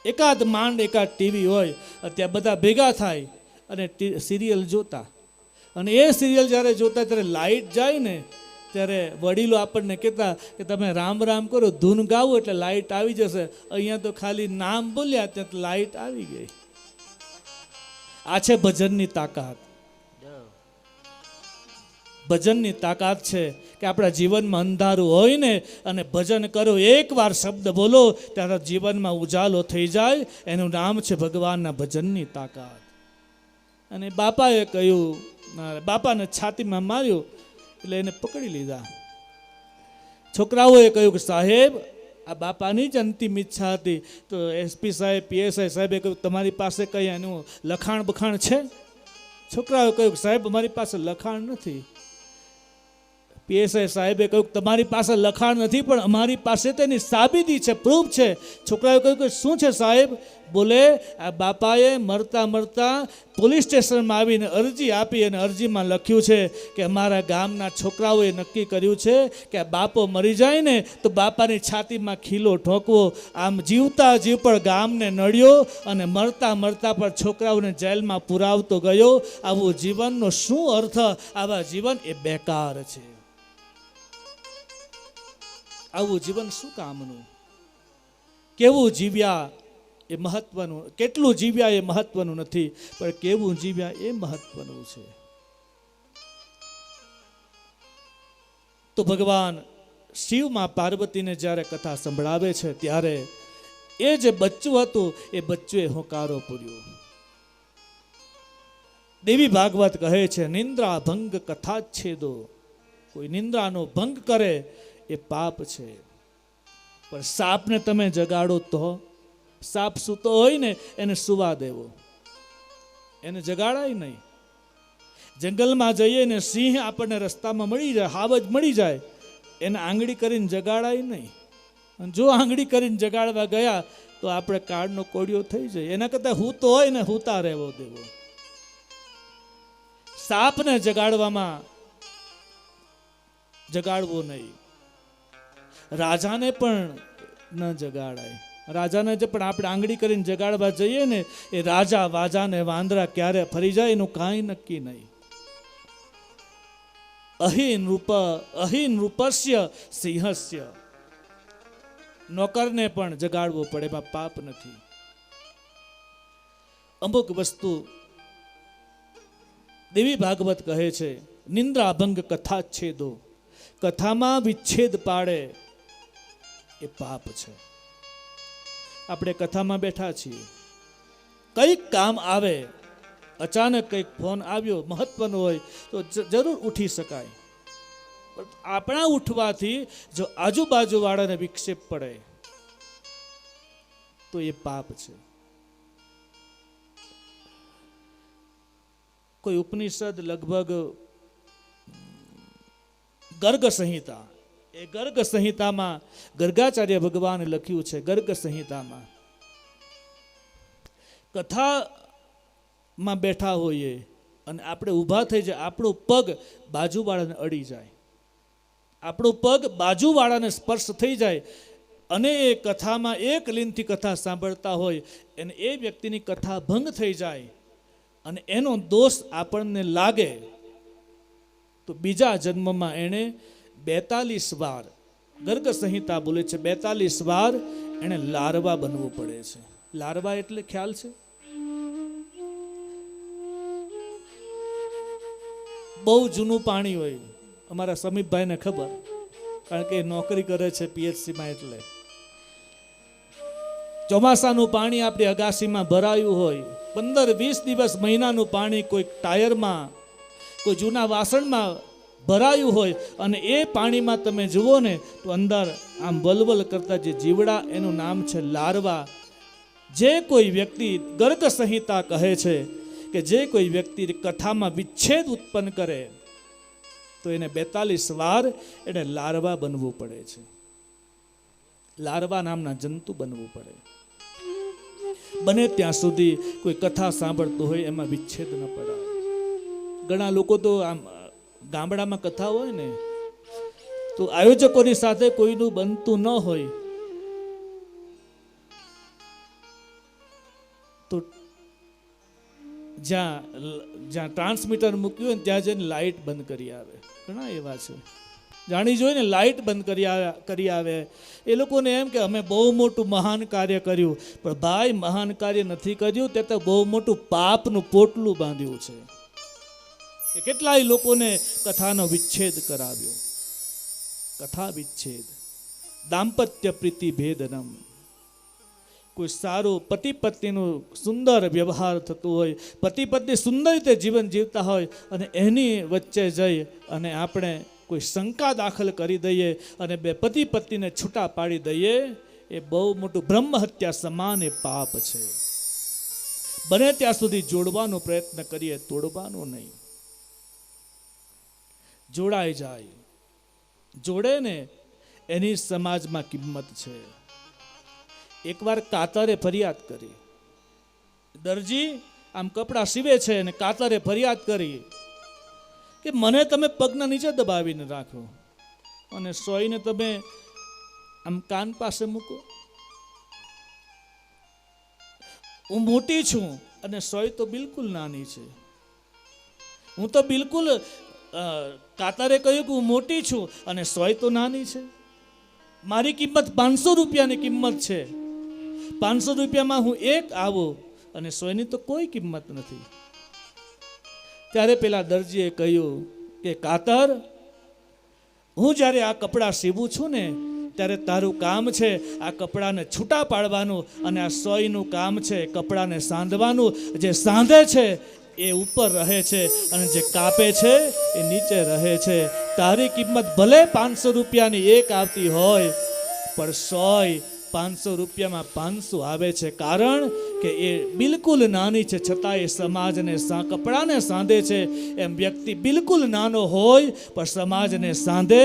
એકાદ માંડ એકાદ ટીવી હોય, ત્યાં બધા ભેગા થાય અને સિરિયલ જોતા. અને એ સિરિયલ જ્યારે જોતા ત્યારે લાઇટ જાય ને ત્યારે વડીલો આપણને કહેતા કે તમે રામ રામ કરો, ધૂન ગાવો એટલે લાઇટ આવી જશે. અહીંયા તો ખાલી નામ બોલ્યા ત્યાં લાઇટ આવી ગઈ. આ છે ભજનની તાકાત. ભજનની તાકાત છે કે આપણા જીવનમાં અંધારું હોય ને અને ભજન કરો, એકવાર શબ્દ બોલો ત્યારે જીવનમાં ઉજાલો થઈ જાય. એનું નામ છે ભગવાનના ભજનની તાકાત. અને બાપાએ કહ્યું, બાપાને છાતીમાં માર્યું એટલે એને પકડી લીધા. છોકરાઓએ કહ્યું કે સાહેબ આ બાપાની જ અંતિમ ઈચ્છા હતી. તો એસપી સાહેબ, પીએસઆઈ સાહેબે કહ્યું તમારી પાસે કઈ એનું લખાણ બખાણ છે? છોકરાઓએ કહ્યું કે સાહેબ અમારી પાસે લખાણ નથી. પીએસઆઈ સાહેબે કહ્યું તમારી પાસે લખાણ નથી પણ અમારી પાસે તેની સાબિતી છે, પ્રૂફ છે. છોકરાએ કહ્યું કે શું છે સાહેબ? બોલે આ બાપાએ મરતા મરતા પોલીસ સ્ટેશનમાં આવીને અરજી આપી અને અરજીમાં લખ્યું છે કે અમારા ગામના છોકરાઓએ નક્કી કર્યું છે કે આ બાપો મરી જાય ને તો બાપાની છાતીમાં ખીલો ઠોકવો. આમ જીવતા જીવ પર ગામને નડ્યો અને મરતા મરતા પર છોકરાઓને જેલમાં પુરાવતો ગયો. આવું જીવનનો શું અર્થ? આવા જીવન એ બેકાર છે. આવું જીવન શું કામનું? કેવું જીવ્યા એ મહત્વનું, કેટલું જીવ્યા એ મહત્વનું નથી, પણ કેવું જીવ્યા એ મહત્વનું છે. તો ભગવાન શિવમાં પાર્વતીને જ્યારે કથા સંભળાવે છે ત્યારે એ જે બચ્ચું હતું એ બચ્ચુએ હોકારો પૂર્યો. દેવી ભાગવત કહે છે નિંદ્રા ભંગ કથા છેદો. કોઈ નિંદ્રાનો ભંગ કરે એ પાપ છે. પણ સાપને તમે જગાડો તો? સાપ સૂતો હોય ને એને સુવા દેવો, એને જગાડાય નહીં. જંગલમાં જઈએ ને સિંહ આપણને રસ્તામાં મળી જાય, હાવજ મળી જાય, એને આંગળી કરીને જગાડાય નહીં. અને જો આંગળી કરીને જગાડવા ગયા તો આપણે કાળનો કોડિયો થઈ જાય. એના કરતાં હૂતો હોય ને હૂતા રહેવો દેવો. સાપને જગાડવો નહીં. રાજાને પણ ન જગાડાય. રાજાને જે પણ આપણે આંગળી કરીને જગાડવા જઈએ ને એ રાજા વાજા ને વાંદરા ક્યારે ફરી જાય એનું કાંઈ નક્કી નહીં. અહીન રૂપસ્ય સિંહસ્ય. નોકરને પણ જગાડવો પડે, એમાં પાપ નથી. અમુક વસ્તુ દેવી ભાગવત કહે છે નિંદ્રાભંગ કથા છેદો. કથામાં વિચ્છેદ પાડે એ પાપ છે. આપણે કથામાં બેઠા છીએ, કંઈક કામ આવે, અચાનક કંઈક ફોન આવ્યો મહત્વનો હોય તો જરૂર ઉઠી શકાય. પણ આપણા ઉઠવાથી જો આજુબાજુ વાળાને વિક્ષેપ પડે તો એ પાપ છે. કોઈ ઉપનિષદ લગભગ ગર્ગ સંહિતા, એ ગર્ગ સંહિતામાં ગર્ગાચાર્ય ભગવાને લખ્યું છે, ગર્ગ સંહિતામાં કથામાં બેઠા હોઈએ અને આપણે ઊભા થઈ જાય, આપણો પગ બાજુવાળાને અડી જાય, આપણો પગ બાજુવાળાને સ્પર્શ થઈ જાય અને એ કથામાં એક લીનથી કથા સાંભળતા હોય અને એ વ્યક્તિની કથા ભંગ થઈ જાય અને એનો દોષ આપણને લાગે તો બીજા જન્મમાં એણે 42 વાર, ગર્ગ સંહિતા બોલે છે 42 વાર એણે લારવા બનવું પડે છે. લારવા એટલે ખ્યાલ છે? બહુ જૂનું પાણી હોય, અમારા સમીપભાઈને ખબર, કારણ કે એ નોકરી કરે છે પીએચસીમાં. એટલે ચોમાસાનું પાણી આપણી અગાસીમાં ભરાયું હોય, 15-20 દિવસ મહિનાનું પાણી કોઈ ટાયરમાં, કોઈ જૂના વાસણમાં ભરાયું હોય અને એ પાણીમાં તમે જુઓ ને તો અંદર આમ વલવલ કરતા જે જીવડા, એનું નામ છે લારવા. જે કોઈ વ્યક્તિ, ગર્ગ સંહિતા કહે છે કે જે કોઈ વ્યક્તિ કથામાં વિચ્છેદ ઉત્પન્ન કરે તો એને 42 વાર એને લારવા બનવું પડે છે. લારવા નામના જંતુ બનવું પડે. બને ત્યાં સુધી કોઈ કથા સાંભળતું હોય એમાં વિચ્છેદ ન પડાય. ઘણા લોકો તો આમ ગામડામાં કથા હોય ને તો આયોજકોની સાથે કોઈનું બનતું ન હોય તો જ્યાં જ્યાં ટ્રાન્સમીટર મૂક્યું હોય ને ત્યાં જઈને લાઇટ બંધ કરી આવે. ઘણા એવા છે, જાણી જોઈને લાઇટ બંધ કરી આવે. એ લોકોને એમ કે અમે બહુ મોટું મહાન કાર્ય કર્યું, પણ ભાઈ મહાન કાર્ય નથી કર્યું, તે તો બહુ મોટું પાપનું પોટલું બાંધ્યું છે. કે કેટલાય લોકોને કથાનો વિચ્છેદ કરાવ્યો. કથા વિચ્છેદ, દાંપત્ય પ્રીતિ ભેદનમ. કોઈ સારું પતિ પત્નીનું સુંદર વ્યવહાર થતું હોય, પતિ પત્ની સુંદર રીતે જીવન જીવતા હોય, અને એની વચ્ચે જઈ અને આપણે કોઈ શંકા દાખલ કરી દઈએ અને બે પતિ પત્નીને છૂટા પાડી દઈએ, એ બહુ મોટું બ્રહ્મ હત્યા સમાન એ પાપ છે. બને ત્યાં સુધી જોડવાનો પ્રયત્ન કરીએ, તોડવાનો નહીં. જોડાઈ જાય, જોડે ને એની સમાજમાં કિંમત છે. એકવાર કાતરે ફરિયાદ કરી, દરજી આમ કપડાં સીવે છે અને કાતરે ફરિયાદ કરી કે મને તમે પગના નીચે દબાવીને રાખો અને સોયને તમે આમ કાન પાસે મૂકો. હું મોટી છું અને સોય તો બિલકુલ નાની છે. હું તો બિલકુલ કાતરે કહ્યું કે હું મોટી છું અને સોય તો નાની છે. મારી કિંમત 500 રૂપિયાની કિંમત છે. 500 રૂપિયામાં હું એક આવું અને સોયની તો કોઈ કિંમત નથી. ત્યારે પેલા દરજીએ કહ્યું કે કાતર, હું જ્યારે આ કપડાં સીવું છું ને ત્યારે તારું કામ છે આ કપડાને છૂટા પાડવાનું, અને આ સોયનું કામ છે કપડાને સાંધવાનું. જે સાંધે છે એ ઉપર રહે છે અને જે કાપે છે એ નીચે રહે છે. તારી કિંમત ભલે 500 રૂપિયાની એક આવતી હોય, પણ સોય 500 રૂપિયામાં 500 આવે છે. કારણ કે એ બિલકુલ નાની છે, છતાં એ સમાજને કપડાને સાંધે છે. એમ વ્યક્તિ બિલકુલ નાનો હોય પણ સમાજને સાંધે,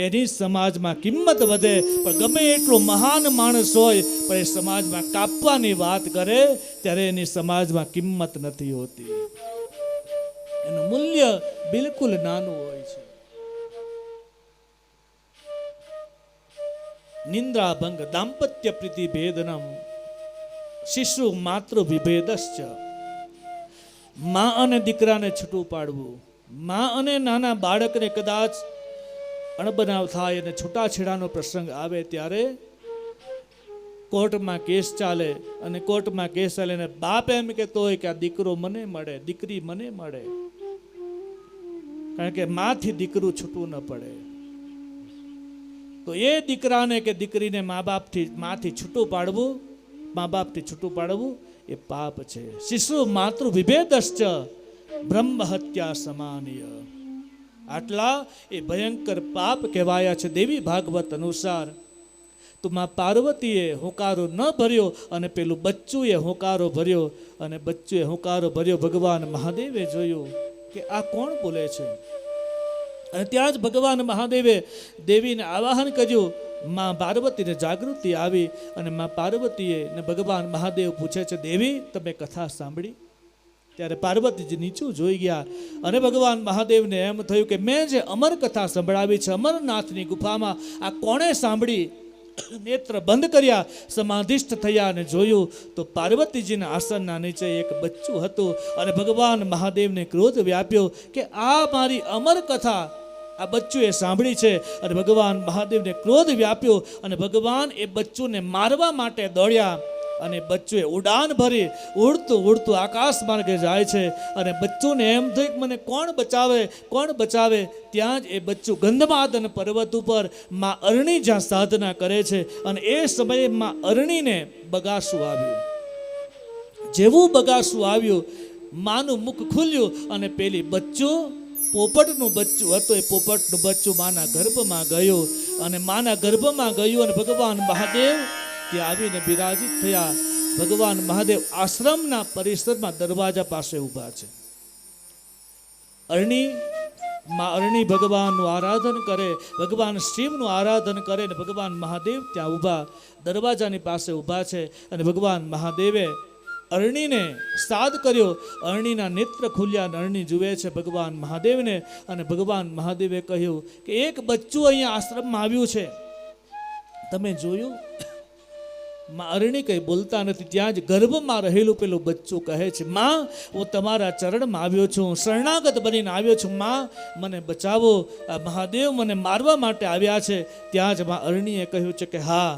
એની સમાજમાં કિંમત વધે. પણ ગમે એટલો મહાન માણસ હોય પણ એ સમાજમાં કાપવાની વાત કરે ત્યારે એની સમાજમાં કિંમત નથી હોતી. એનું મૂલ્ય બિલકુલ નાનું હોય છે. નિંદ્રા ભંગ દાંપત્ય પ્રીતિ ભેદનમ શિશુ માતૃ વિભેદશ્ચ. માં અને દીકરાને છૂટું પાડવું. માં અને નાના બાળકને કદાચ અણબનાવ થાય અને છૂટાછેડાનો પ્રસંગ આવે ત્યારે કોર્ટમાં કેસ ચાલે, અને કોર્ટમાં કેસ ચાલે અને બાપ એમ કહેતો હોય કે આ દીકરો મને મળે, દીકરી મને મળે, કારણ કે માંથી દીકરું છૂટવું ન પડે. તો એ દીકરાને કે દીકરીને માંથી છૂટું પાડવું, મા બાપથી છૂટું પાડવું એ પાપ છે. શિશુ માતૃ વિભેદશ્ચ બ્રહ્મ હત્યા સમાનીય. આટલા એ ભયંકર પાપ કહેવાયા છે દેવી ભાગવત અનુસાર. તો માં પાર્વતીએ હોંકારો ન ભર્યો અને પેલું બચ્ચુએ હોંકારો ભર્યો, અને બચ્ચુએ હોંકારો ભર્યો. ભગવાન મહાદેવે જોયું કે આ કોણ બોલે છે, અને ત્યાં જ ભગવાન મહાદેવે દેવીને આવાહન કર્યું. માં પાર્વતીને જાગૃતિ આવી અને માં પાર્વતીએ ને ભગવાન મહાદેવ પૂછે છે, દેવી તમે કથા સાંભળી? ત્યારે પાર્વતીજી નીચું જોઈ ગયા અને ભગવાન મહાદેવને એમ થયું કે મેં જે અમર કથા સંભળાવી છે અમરનાથની ગુફામાં, આ કોણે સાંભળી? નેત્ર બંધ કર્યા, સમાધિસ્થ થયા અને જોયું તો પાર્વતીજીના આસનના નીચે એક બચ્ચું હતું. અને ભગવાન મહાદેવને ક્રોધ વ્યાપ્યો કે આ મારી અમર કથા આ બચ્ચુએ સાંભળી છે. અને ભગવાન મહાદેવને ક્રોધ વ્યાપ્યો અને ભગવાન એ બચ્ચુને મારવા માટે દોડ્યા. અને બચ્ચુએ ઉડાન ભરી ઉડતું ઉડતું આકાશ માર્ગે જાય છે. અને બચ્ચુને એમ થયું કે મને કોણ બચાવે, કોણ બચાવે? ત્યાં જ એ બચ્ચું ગંધમાદન પર્વત ઉપર માં અરણી જ્યાં સાધના કરે છે, અને એ સમયે માં અરણીને બગાસું આવ્યું. જેવું બગાસું આવ્યું, માનું મુખ ખુલ્યું અને પેલી બચ્ચું પોપટનું બચ્ચું હતું, એ પોપટનું બચ્ચું માના ગર્ભમાં ગયું. અને માના ગર્ભમાં ગયું અને ભગવાન મહાદેવ ત્યાં આવીને બિરાજિત થયા. ભગવાન મહાદેવ આશ્રમના પરિસરમાં દરવાજા પાસે ઊભા છે. અરણી ભગવાનનું આરાધન કરે, ભગવાન શિવનું આરાધન કરે, અને ભગવાન મહાદેવ ત્યાં ઊભા દરવાજાની પાસે ઊભા છે. અને ભગવાન મહાદેવે અરણીને સાદ કર્યો. અરણીના નેત્ર ખુલ્યા, અરણી જુએ છે ભગવાન મહાદેવને. અને ભગવાન મહાદેવે કહ્યું કે એક બચ્ચું અહીંયા આશ્રમમાં આવ્યું છે, તમે જોયું? માં અરણી કંઈ બોલતા નથી. ત્યાં જ ગર્ભમાં રહેલું પેલું બચ્ચું કહે છે, માં હું તમારા ચરણમાં આવ્યો છું, શરણાગત બનીને આવ્યો છું, માં મને બચાવો, આ મહાદેવ મને મારવા માટે આવ્યા છે. ત્યાં જ માં અરણીએ કહ્યું છે કે હા,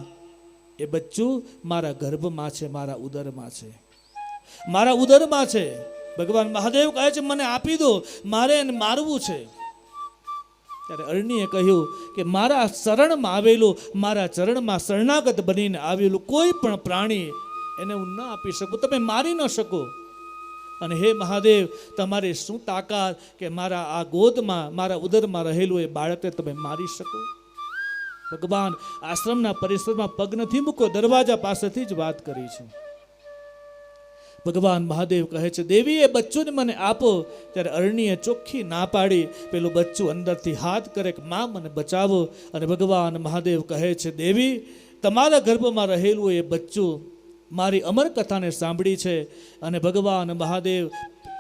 એ બચ્ચું મારા ગર્ભમાં છે, મારા ઉદરમાં છે, મારા ઉદરમાં છે. ભગવાન મહાદેવ કહે છે મને આપી દો, મારે એને મારવું છે. ત્યારે અરણીએ કહ્યું કે મારા શરણમાં આવેલું, મારા ચરણમાં શરણાગત બનીને આવેલું કોઈ પણ પ્રાણી એને હું ન આપી શકું, તમે મારી ન શકો. અને હે મહાદેવ, તમારી શું તાકાત કે મારા આ ગોદમાં, મારા ઉદરમાં રહેલું એ બાળકને તમે મારી શકો? ભગવાન આશ્રમના પરિસરમાં પગ નથી મૂકો, દરવાજા પાસેથી જ વાત કરી છે. ભગવાન મહાદેવ કહે છે દેવી એ બચ્ચુને મને આપો. ત્યારે અરણીએ ચોખ્ખી ના પાડી. પેલું બચ્ચું અંદરથી હાથ કરે કે માં મને બચાવો. અને ભગવાન મહાદેવ કહે છે દેવી, તમારા ગર્ભમાં રહેલું એ બચ્ચું મારી અમર કથાને સાંભળી છે. અને ભગવાન મહાદેવ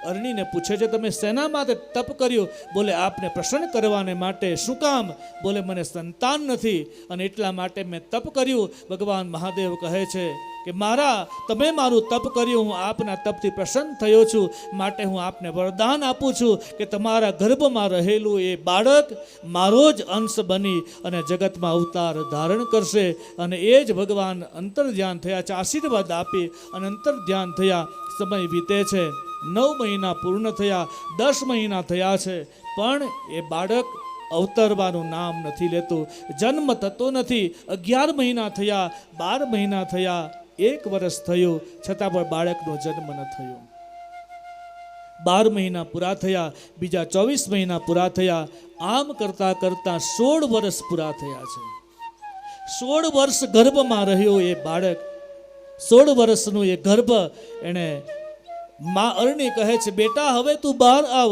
અરણીને પૂછે છે તમે શેના માટે તપ કર્યું? બોલે આપને પ્રસન્ન કરવાને માટે. શું કામ? બોલે મને સંતાન નથી અને એટલા માટે મેં તપ કર્યું. ભગવાન મહાદેવ કહે છે કે તમે મારું તપ કર્યું, હું આપના તપથી પ્રસન્ન થયો છું, માટે હું આપને વરદાન આપું છું કે તમારા ગર્ભમાં રહેલું એ બાળક મારો જ અંશ બની અને જગતમાં અવતાર ધારણ કરશે. અને એ જ ભગવાન અંતર ધ્યાન થયા છે, આશીર્વાદ આપી અને અંતર ધ્યાન થયા. સમય વીતે છે, 9 મહિના પૂર્ણ થયા, 10 મહિના થયા છે, પણ એ બાળક અવતરવાનું નામ નથી લેતું, જન્મ થતો નથી. 11 મહિના થયા, 12 મહિના થયા, 1 વર્ષ થયું, છતાં પણ બાળકનો જન્મ ન થયો. 12 મહિના પૂરા થયા, બીજા 24 મહિના પૂરા થયા, આમ કરતા કરતા 16 વર્ષ પૂરા થયા છે. 16 વર્ષ ગર્ભમાં રહ્યો એ બાળક, 16 વર્ષનું એ ગર્ભ. એને માં અરણી કહે છે બેટા હવે તું બહાર આવ,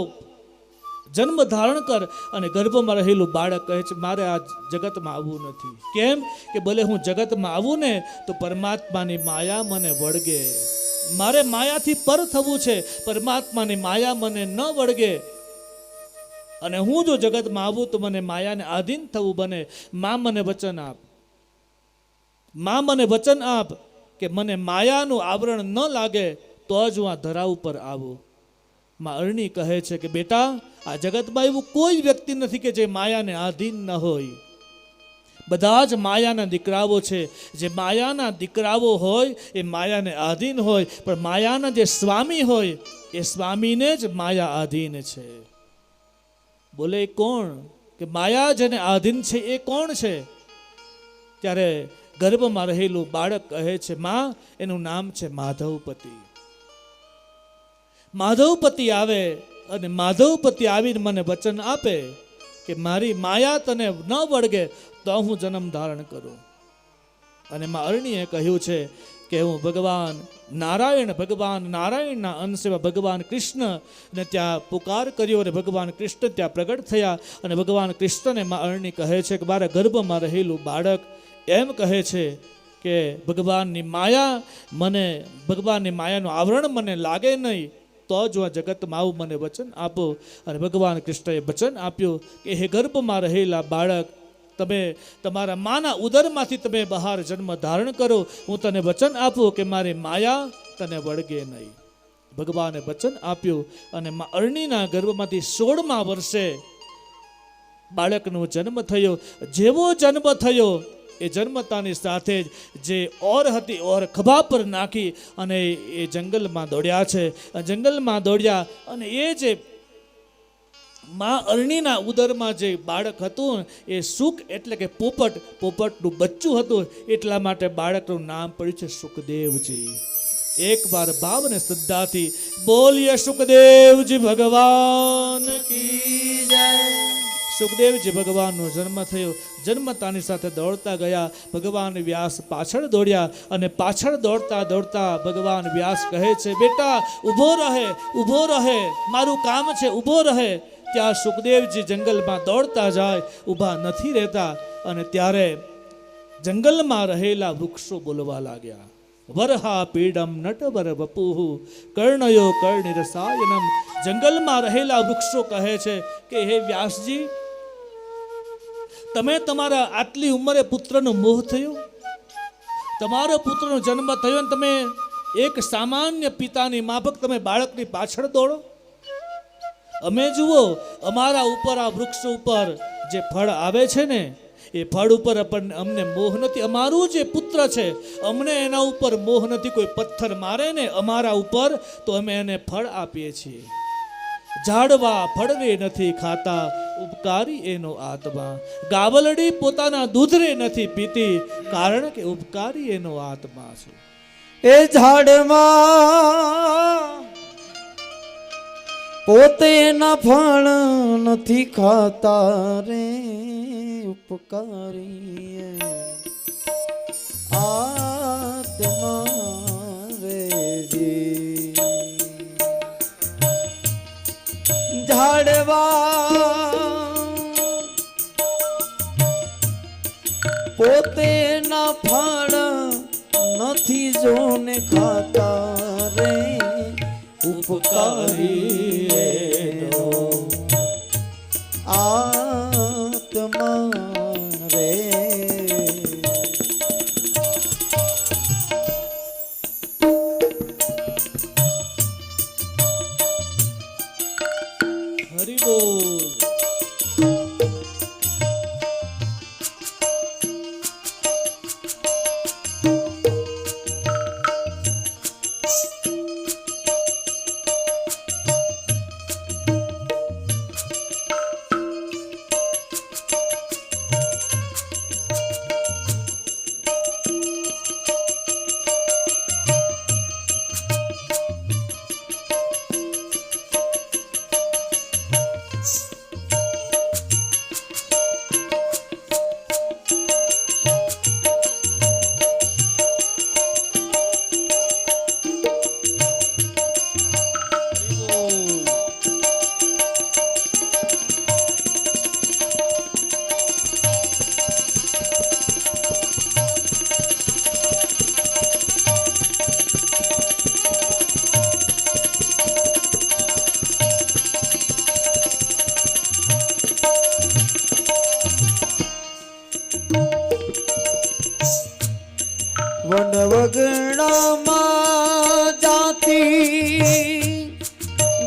જન્મ ધારણ કર. અને ગર્ભમાં રહેલું બાળક કહે છે મારે આ જગતમાં આવવું નથી. કેમ? કે ભલે હું જગતમાં આવું ને તો પરમાત્માની માયા મને વળગે, મારે માયાથી પર થવું છે, પરમાત્માની માયા મને ન વળગે. અને હું જો જગતમાં આવું તો મને માયાને આધીન થવું બને. માં મને વચન આપ, માં મને વચન આપ કે મને માયાનું આવરણ ન લાગે તો જ હું આ ધરા ઉપર આવું. માં અરણી કહે છે કે બેટા આ જગતમાં એવું કોઈ વ્યક્તિ નથી કે જે માયાને આધીન ન હોય. બધા જ માયાના દીકરાઓ છે. જે માયાના દીકરાઓ હોય એ માયાને આધીન હોય, પણ માયાના જે સ્વામી હોય એ સ્વામીને જ માયા આધીન છે. બોલે કોણ? કે માયા જેને આધીન છે એ કોણ છે? ત્યારે ગર્ભમાં રહેલું બાળક કહે છે માં એનું નામ છે માધવપતિ. માધવપતિ આવે અને માધવપતિ આવીને મને વચન આપે કે મારી માયા તને ન વળગે તો હું જન્મ ધારણ કરું. અને માં અરણીએ કહ્યું છે કે હું ભગવાન નારાયણના અંશમાં ભગવાન કૃષ્ણને ત્યાં પુકાર કર્યો અને ભગવાન કૃષ્ણ ત્યાં પ્રગટ થયા. અને ભગવાન કૃષ્ણને માં અરણી કહે છે કે મારા ગર્ભમાં રહેલું બાળક એમ કહે છે કે ભગવાનની માયાનું આવરણ મને લાગે નહીં તો જ આ જગતમાં આવું, મને વચન આપો. અને ભગવાન કૃષ્ણએ વચન આપ્યું કે હે ગર્ભમાં રહેલા બાળક, તમે તમારા માના ઉદરમાંથી તમે બહાર જન્મ ધારણ કરો. હું તને વચન આપું કે મારી માયા તને વળગે નહીં. ભગવાને વચન આપ્યું અને માં અરણીના ગર્ભમાંથી 16મા વર્ષે બાળકનો જન્મ થયો. જેવો જન્મ થયો એ જન્મતાની સાથે જ જે ઓર હતી ઓર ખભા પર નાખી અને એ જંગલમાં દોડ્યા છે. જંગલમાં દોડ્યા અને એ જે માં અરણીના ઉદરમાં જે બાળક હતું એ સુખ એટલે કે પોપટનું બચ્ચું હતું, એટલા માટે બાળકનું નામ પડ્યું છે સુખદેવજી. એક વાર ભાવને શ્રદ્ધાથી બોલીએ સુખદેવજી ભગવાન કી જય. સુખદેવજી ભગવાનનો જન્મ થયો. જન્મતાની સાથે દોડતા ગયા. ભગવાન વ્યાસ પાછળ દોડ્યા અને પાછળ દોડતા દોડતા ભગવાન વ્યાસ કહે છે બેટા ઊભો રહે, મારું કામ છે, ઊભો રહે. ત્યાં સુખદેવજી જંગલમાં દોડતા જાય, ઊભા નથી રહેતા. અને ત્યારે જંગલમાં રહેલા વૃક્ષો બોલવા લાગ્યા. વરહા પીડમ નટવર વપુહુ કર્ણયો કર્ણિરસાયનમ. જંગલમાં રહેલા વૃક્ષો કહે છે કે હે વ્યાસજી, તમે તમારા આટલી ઉંમરે પુત્રનો મોહ થયો, તમારો પુત્રનો જન્મ થયો ને તમે એક સામાન્ય પિતાની માફક તમે બાળકની પાછળ દોડો. અમે જુઓ અમારા ઉપર આ વૃક્ષ ઉપર જે ફળ આવે છે ને એ ફળ ઉપર અમને મોહ નથી. અમારું જે પુત્ર છે અમને એના ઉપર મોહ નથી. કોઈ પથ્થર મારે ને અમારા ઉપર તો અમે એને ફળ આપીએ છીએ. ઝાડવા ફળરે નથી ખાતા, ઉપકારી એનો આત્મા. ગાવલડી પોતાના દૂધરે નથી પીતી, કારણ કે ઉપકારી એનો આત્મા છે. એ ઝાડમાં પોતે ના ફળ નથી ખાતા રે, ઉપકારી આત્મા રે. ઝાડવા પોતે ના ફળ નથી જોને ખાતા રે, ઉપકારી એનો આત્મા રે. હરિ બોલ. વનવગડામાં જાતી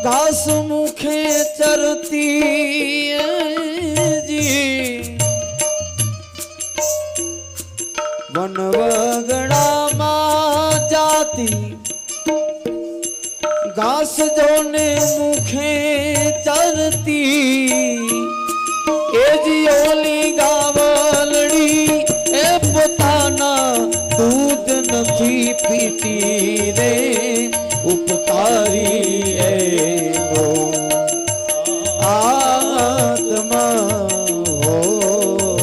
ઘાસ મુખે ચરતી જી. વનવગડામાં જાતી ઘાસ જોને મુખે ચરતી એ જી ઓલી ગાવલડી એ પોતાના દૂધ નથી પીતી રે, ઉપકારી એનો આત્મા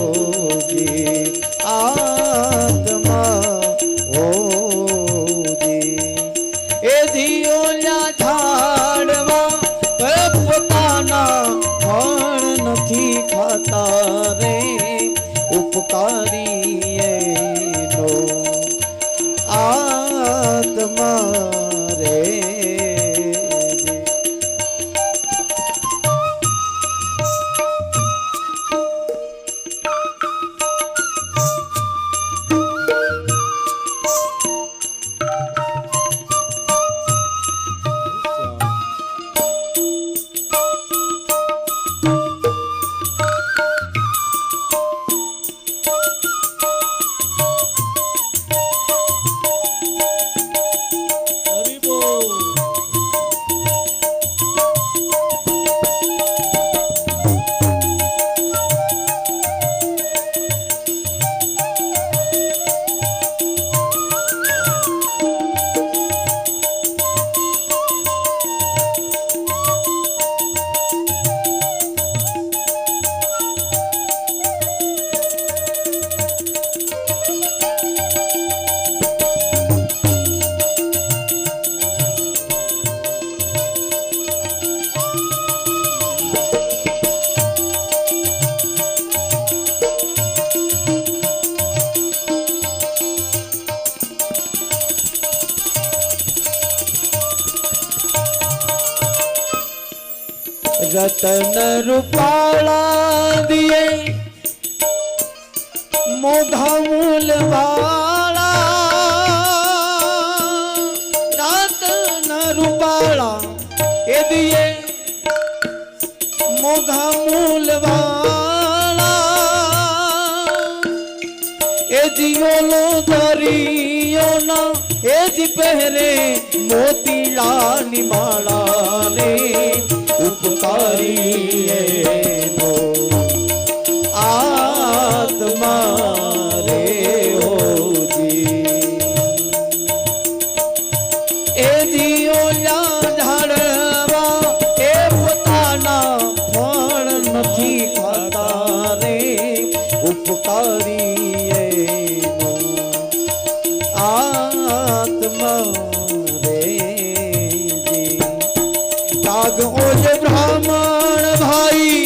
હોજી, આત્મા હોજી. એ જીઓલા ઝાડવા પોતાના ફળ નથી ખાતા રે, ઉપકારી એનો આત્મા રે. रतन रूपाला दिए मोघा मूल वाला રૂપાળા એ દિયે મોઘા મૂલવાળા એ જીઓલો દરિયોના એ જ પહેરે મોતીલાની માળા રે ઉપકારી એનો આત્મા રે હોજી એ જીઓલા ઝાડવા એ પોતાના ફળ નથી ખાતા રે ઉપકારી એનો આત્મા રે જી કાગ ઓજ બ્રાહ્મણ ભાઈ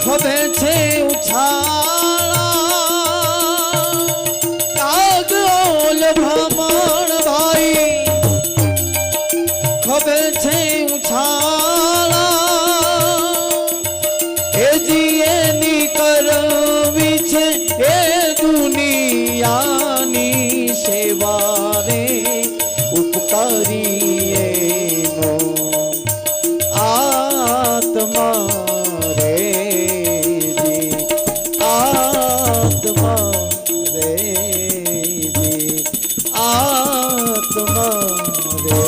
ખભે છે ઉછાળા કાગ ઓલ બ્રાહ્મણ ભાઈ ખભે છે ઉછાળા એ જીએની કરવી છે એ દુનિયાની સેવા રે ઉપકારી એનો આત્મા રે જી આત્મા રે જી આત્મા રે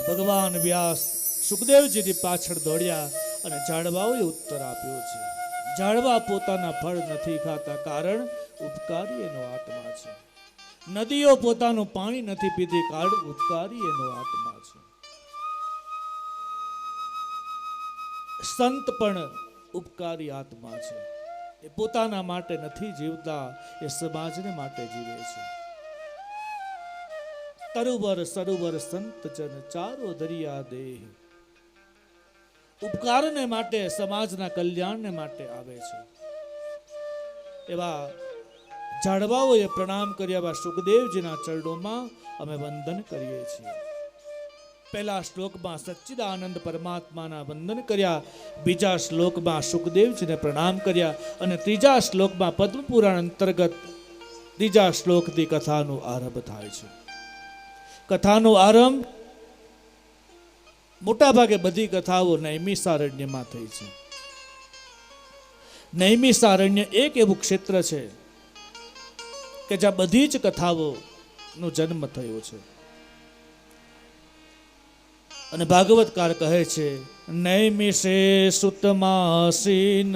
ભગવાન વ્યાસ સુખદેવજીની પાછળ દોડ્યા અને ઝાડવાઓએ ઉત્તર આપ્યો છે. ઝાડવા પોતાના ફળ નથી ખાતા, કારણ ઉપકારી એનો આત્મા છે. નદીઓ પોતાનું પાણી નથી પીતી, કારણ ઉપકારી એનો આત્મા છે. સંત પણ ઉપકારી આત્મા છે. એ પોતાના માટે નથી જીવતા, એ સમાજને માટે જીવે છે. તરુવર સરોવર સંત જન ચારો દરિયા દેહ. ઉપકારને માટે, સમાજના કલ્યાણને માટે આવે છે. એવા ઝાડવાઓએ પ્રણામ કર્યા, એવા સુખદેવજીના ચરણોમાં અમે વંદન કરીએ છીએ. પહેલા શ્લોકમાં સચ્ચિદાનંદ પરમાત્માના વંદન કર્યા, બીજા શ્લોકમાં સુખદેવજીને પ્રણામ કર્યા અને ત્રીજા શ્લોકમાં પદ્મપુરાણ અંતર્ગત ત્રીજા શ્લોકથી કથાનો આરંભ થાય છે. કથાનો આરંભ મોટાભાગે બધી કથાઓ નૈમિષારણ્યમાં થઈ છે. નૈમિષારણ્ય એક એવું ક્ષેત્ર છે કે જ્યાં બધી જ કથાઓનો જન્મ થયો છે. અને ભાગવતકાર કહે છે, નૈમિષે સુતમાસીન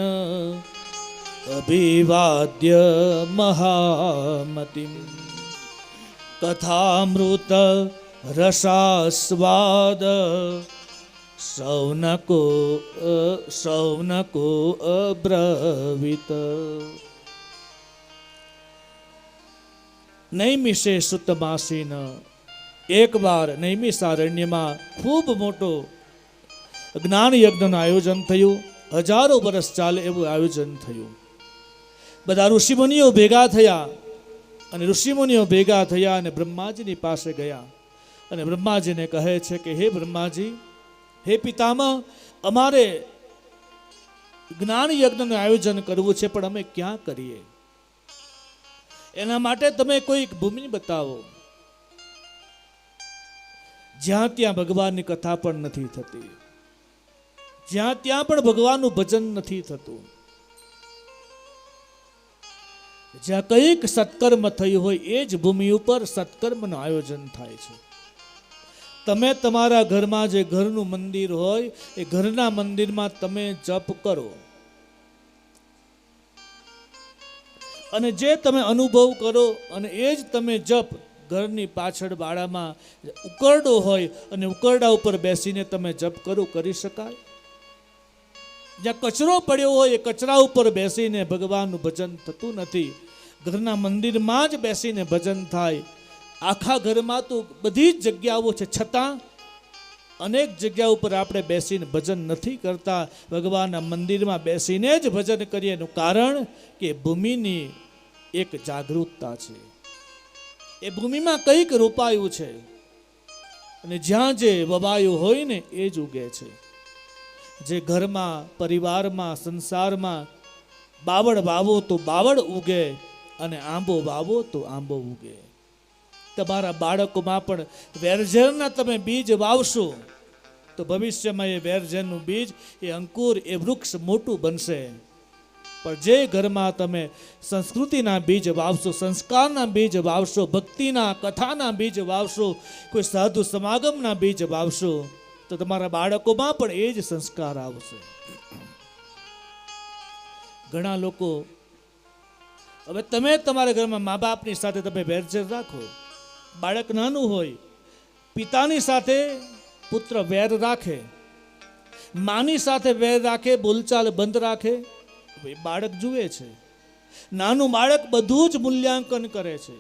અભિવાદ્ય મહામતિમ કથામૃત રસાસ્વાદ સૌનકો અબ્રવીત. નૈમિષે સુતમાસીન, એક વાર નૈમિષારણ્યમાં ખૂબ મોટો જ્ઞાન યજ્ઞનું આયોજન થયું. હજારો વર્ષ ચાલે એવું આયોજન થયું. બધા ઋષિમુનિઓ ભેગા થયા અને ઋષિમુનિઓ ભેગા થયા અને બ્રહ્માજીની પાસે ગયા અને બ્રહ્માજીને કહે છે કે હે બ્રહ્માજી, હે પિતામહ, અમારે જ્ઞાન યજ્ઞનું આયોજન કરવું છે, પણ અમે ક્યાં કરીએ? એના માટે તમે કોઈક ભૂમિ બતાવો જ્યાં ત્યાં ભગવાનની કથા પણ નથી થતી, જ્યાં ત્યાં પણ ભગવાનનું ભજન નથી થતું, જ્યાં કંઈક સત્કર્મ થયું હોય એ જ ભૂમિ ઉપર સત્કર્મનું આયોજન થાય છે. તમે તમારા ઘરમાં જે ઘરનું મંદિર હોય એ ઘરના મંદિરમાં તમે જપ કરો અને જે તમે અનુભવ કરો અને એ જ તમે જપ ઘરની પાછળ બાળામાં ઉકરડો હોય અને ઉકરડા ઉપર બેસીને તમે જપ કરો, કરી શકાય? જ્યાં કચરો પડ્યો હોય એ કચરા ઉપર બેસીને ભગવાનનું ભજન થતું નથી. ઘરના મંદિરમાં જ બેસીને ભજન થાય. આખા ઘરમાં તો બધી જ જગ્યાઓ છે, છતાં અનેક જગ્યા ઉપર આપણે બેસીને ભજન નથી કરતા. ભગવાનના મંદિરમાં બેસીને જ ભજન કરીએ. એનું કારણ કે ભૂમિની એક જાગૃતતા છે, એ ભૂમિમાં કંઈક રોપાયું છે અને જ્યાં જે વવાયું હોય ને એ જ ઉગે છે. જે ઘરમાં, પરિવારમાં, સંસારમાં બાવળ વાવો તો બાવળ ઉગે અને આંબો વાવો તો આંબો ઉગે. તમારા બાળકોમાં પણ વેરઝેરના તમે બીજ વાવશો તો ભવિષ્યમાં એ વેરઝેરનું બીજ, એ અંકુર, એ વૃક્ષ મોટું બનશે. પણ જે ઘરમાં તમે સંસ્કૃતિના બીજ વાવશો, સંસ્કારના બીજ વાવશો, ભક્તિના, કથાના બીજ વાવશો, કોઈ સાધુ સમાગમના બીજ વાવશો તો તમારા બાળકોમાં પણ એ જ સંસ્કાર આવશે. ઘણા લોકો, હવે તમે તમારા ઘરમાં મા બાપની સાથે તમે વેરઝેર રાખો, બાળક નાનું હોય, પિતાની સાથે પુત્ર વેર રાખે, માની સાથે વેર રાખે, બોલચાલ બંધ રાખે, બાળક જુએ છે. નાનું બાળક બધું જ મૂલ્યાંકન કરે છે,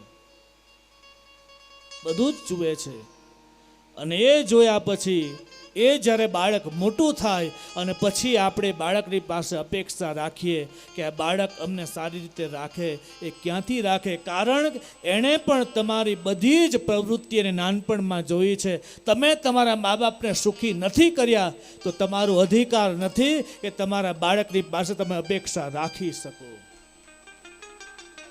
બધું જ જુએ છે. અને એ જોયા પછી એ જ્યારે બાળક મોટું થાય અને પછી આપણે બાળકની પાસે અપેક્ષા રાખીએ કે આ બાળક અમને સારી રીતે રાખે, એ ક્યાંથી રાખે? કારણ એણે પણ તમારી બધી જ પ્રવૃત્તિને નાનપણમાં જોઈ છે. તમે તમારા મા બાપને સુખી નથી કર્યા તો તમારો અધિકાર નથી કે તમારા બાળકની પાસે તમે અપેક્ષા રાખી શકો.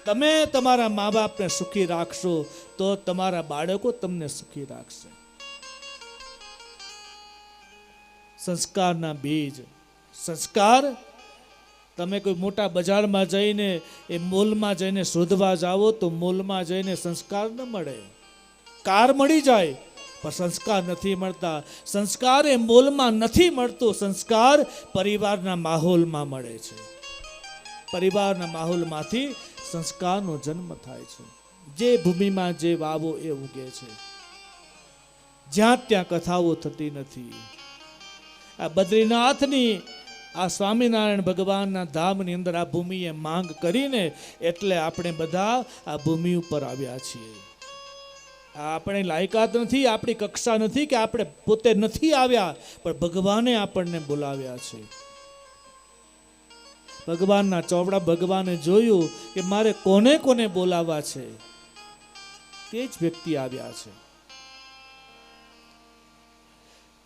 તમે તમારા મા બાપને સુખી રાખશો તો તમારા બાળકો તમને સુખી રાખશે. સંસ્કારના બીજ, સંસ્કાર તમે કોઈ મોટા બજારમાં જઈને એ મોલમાં જઈને શોધવા જાઓ તો મોલમાં જઈને સંસ્કાર ન મળે. કાર મળી જાય પણ સંસ્કાર નથી મળતા. સંસ્કાર એ મોલમાં નથી મળતો, સંસ્કાર પરિવારના માહોલમાં મળે છે. પરિવારના માહોલમાંથી સંસ્કારનો જન્મ થાય છે. જે ભૂમિમાં જે વાવો એ ઉગે છે. જ્યાં ત્યાં કથાઓ થતી નથી. આ બદ્રીનાથની, આ સ્વામિનારાયણ ભગવાનના ધામની અંદર આ ભૂમિએ માંગ કરીને એટલે આપણે બધા આ ભૂમિ ઉપર આવ્યા છીએ. આપણે લાયકાત નથી, આપણી કક્ષા નથી કે આપણે પોતે નથી આવ્યા, પણ ભગવાને આપણને બોલાવ્યા છે. ભગવાનના ચોપડા ભગવાને જોયું કે મારે કોને કોને બોલાવવા છે, તે જ વ્યક્તિ આવ્યા છે.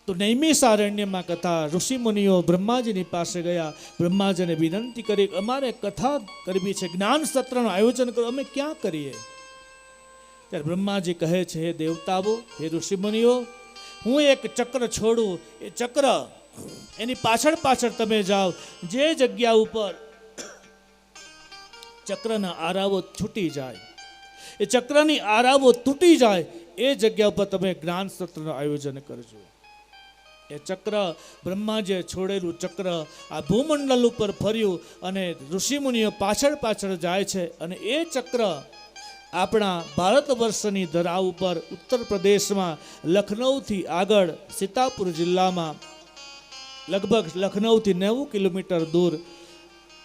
તો નૈમિષારણ્યમાં કથા, ઋષિમુનિઓ બ્રહ્માજીની પાસે ગયા, બ્રહ્માજીને વિનંતી કરી અમારે કથા કરવી છે, જ્ઞાન સત્રનું આયોજન કરો, અમે ક્યાં કરીએ? ત્યારે બ્રહ્માજી કહે છે, હે દેવતાઓ, હે ઋષિમુનિઓ, હું એક ચક્ર છોડું, એ ચક્ર એની પાછળ પાછળ તમે જાઓ, જે જગ્યા ઉપર ચક્રના આરાવો છૂટી જાય, એ ચક્રની આરાવો તૂટી જાય, એ જગ્યા ઉપર તમે જ્ઞાન સત્રનું આયોજન કરજો. એ ચક્ર, બ્રહ્માજીએ છોડેલું ચક્ર આ ભૂમંડળ ઉપર ફર્યું અને ઋષિમુનિઓ પાછળ પાછળ જાય છે. અને એ ચક્ર આપણા ભારત વર્ષની ધરા ઉપર ઉત્તર પ્રદેશમાં લખનૌથી આગળ સીતાપુર જિલ્લામાં લગભગ લખનૌથી 90 કિલોમીટર દૂર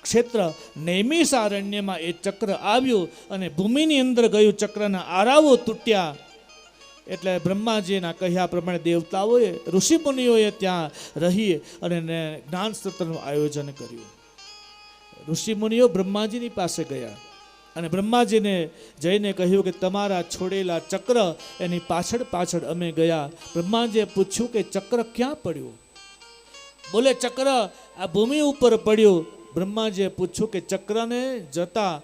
ક્ષેત્ર નૈમિષારણ્યમાં એ ચક્ર આવ્યું અને ભૂમિની અંદર ગયું. ચક્રના આરાવો તૂટ્યા. એટલે બ્રહ્માજીના કહ્યા પ્રમાણે દેવતાઓએ, ઋષિમુનિઓએ ત્યાં રહી અને જ્ઞાન સત્રનું આયોજન કર્યું. ઋષિમુનિઓ બ્રહ્માજીની પાસે ગયા અને બ્રહ્માજીને જઈને કહ્યું કે તમારા છોડેલા ચક્ર એની પાછળ પાછળ અમે ગયા. બ્રહ્માજીએ પૂછ્યું કે ચક્ર ક્યાં પડ્યું? બોલે ચક્ર આ ભૂમિ ઉપર પડ્યું. બ્રહ્માજીએ પૂછ્યું કે ચક્રને જતા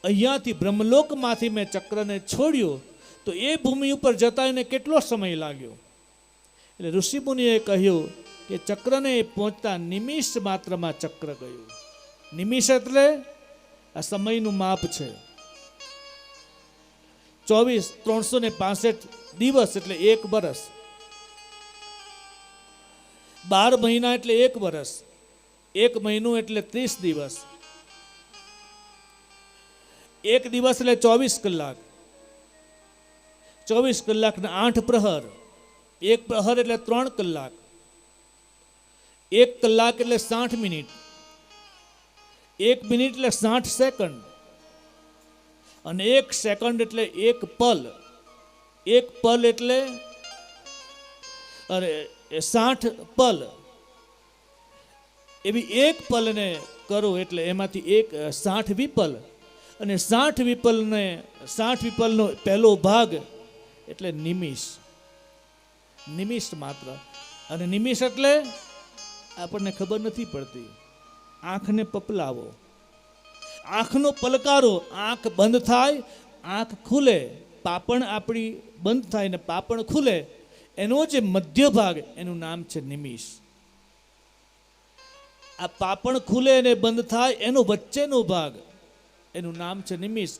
અહીંયાથી બ્રહ્મલોકમાંથી મેં ચક્રને છોડ્યું તો એ ભૂમિ ઉપર જતા એને કેટલો સમય લાગ્યો? એટલે ઋષિમુનિએ કહ્યું કે ચક્રને પહોંચતા નિમિષ માત્રમાં ચક્ર ગયું. નિમિષ એટલે આ સમયનું માપ છે. 365 દિવસ એટલે 1 વર્ષ, 12 મહિના એટલે 1 વર્ષ, 1 મહિનો એટલે 30 દિવસ, 1 દિવસ એટલે 24 કલાક, 24 કલાકના 8 પ્રહર, 1 પ્રહર એટલે 3 કલાક, 1 કલાક એટલે 60 મિનિટ, 1 મિનિટ એટલે 60 સેકન્ડ, અને 1 સેકન્ડ એટલે 1 પલ. 1 પલ એટલે 60 પલ. એવી 1 પલને કરો એટલે એમાંથી 60 વિપલ, અને 60 વિપલનો પહેલો ભાગ એટલે નિમિષ. નિમિષ માત્ર. અને નિમિષ એટલે આપણને ખબર નથી પડતી. આંખને પપલાવો, આંખનો પલકારો, આંખ બંધ થાય, આંખ ખુલે, પાપણ આપણી બંધ થાય ને પાપણ ખુલે, એનો જે મધ્ય ભાગ એનું નામ છે નિમિષ. આ પાપણ ખુલે અને બંધ થાય એનો વચ્ચેનો ભાગ એનું નામ છે નિમિષ.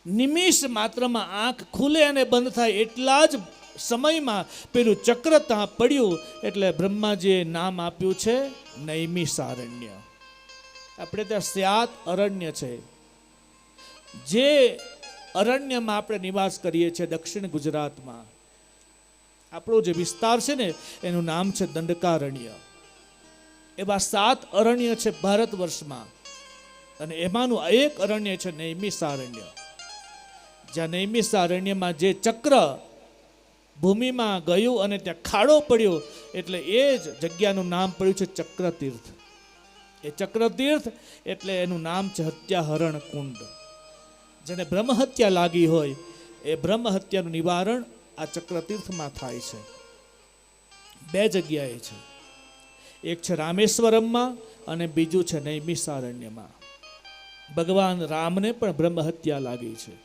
નિમિષ માત્રમાં આંખ ખુલે અને બંધ થાય એટલા જ સમયમાં પેલું ચક્ર ત્યાં પડ્યું, એટલે બ્રહ્માજીએ નામ આપ્યું છે નૈમિષારણ્ય. આપણે ત્યાં સ્યાત અરણ્ય છે. જે અરણ્યમાં આપણે નિવાસ કરીએ છીએ દક્ષિણ ગુજરાતમાં, આપણો જે વિસ્તાર છે ને એનું નામ છે દંડકારણ્ય. એવા 7 અરણ્ય છે ભારત વર્ષમાં, અને એમાંનું એક અરણ્ય છે નૈમિષારણ્ય. જ્યાં નૈમિષારણ્યમાં જે ચક્ર ભૂમિમાં ગયું અને ત્યાં ખાડો પડ્યો, એટલે એ જ જગ્યાનું નામ પડ્યું છે ચક્રતીર્થ. એ ચક્રતીર્થ એટલે એનું નામ છે હત્યાહરણ કુંડ. જેને બ્રહ્મહત્યા લાગી હોય એ બ્રહ્મહત્યાનું નિવારણ આ ચક્રતીર્થમાં થાય છે. 2 જગ્યાએ છે, એક છે રામેશ્વરમમાં અને બીજું છે નૈમિષારણ્યમાં. ભગવાન રામને પણ બ્રહ્મહત્યા લાગી છે.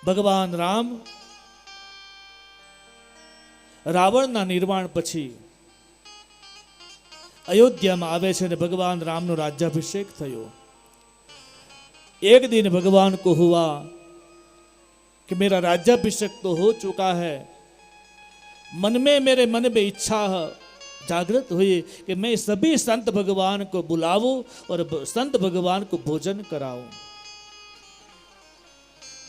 ભગવાન રામ રાવણના નિર્વાણ પછી અયોધ્યામાં આવે છે અને ભગવાન રામનો રાજ્યાભિષેક થયો. एक दिन भगवान को हुआ कि मेरा राज्याभिषेक तो हो चुका है, मेरे मन में इच्छा जागृत हुई कि मैं सभी संत भगवान को बुलाऊं और संत भगवान को भोजन कराऊं.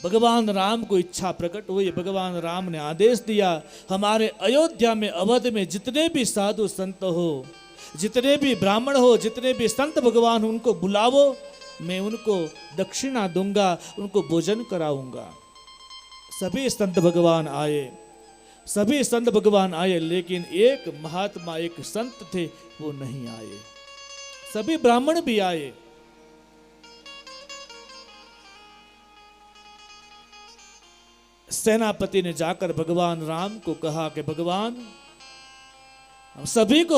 भगवान राम को इच्छा प्रकट हुई. भगवान राम ने आदेश दिया, हमारे अयोध्या में अवध में जितने भी साधु संत हो, जितने भी ब्राह्मण हो, जितने भी संत भगवान हो, उनको बुलावो, मैं उनको दक्षिणा दूंगा, उनको भोजन कराऊंगा. सभी संत भगवान आए, सभी संत भगवान आए, लेकिन एक महात्मा, एक संत थे, वो नहीं आए. सभी ब्राह्मण भी आए. सेनापति ने जाकर भगवान राम को कहा कि भगवान, सभी को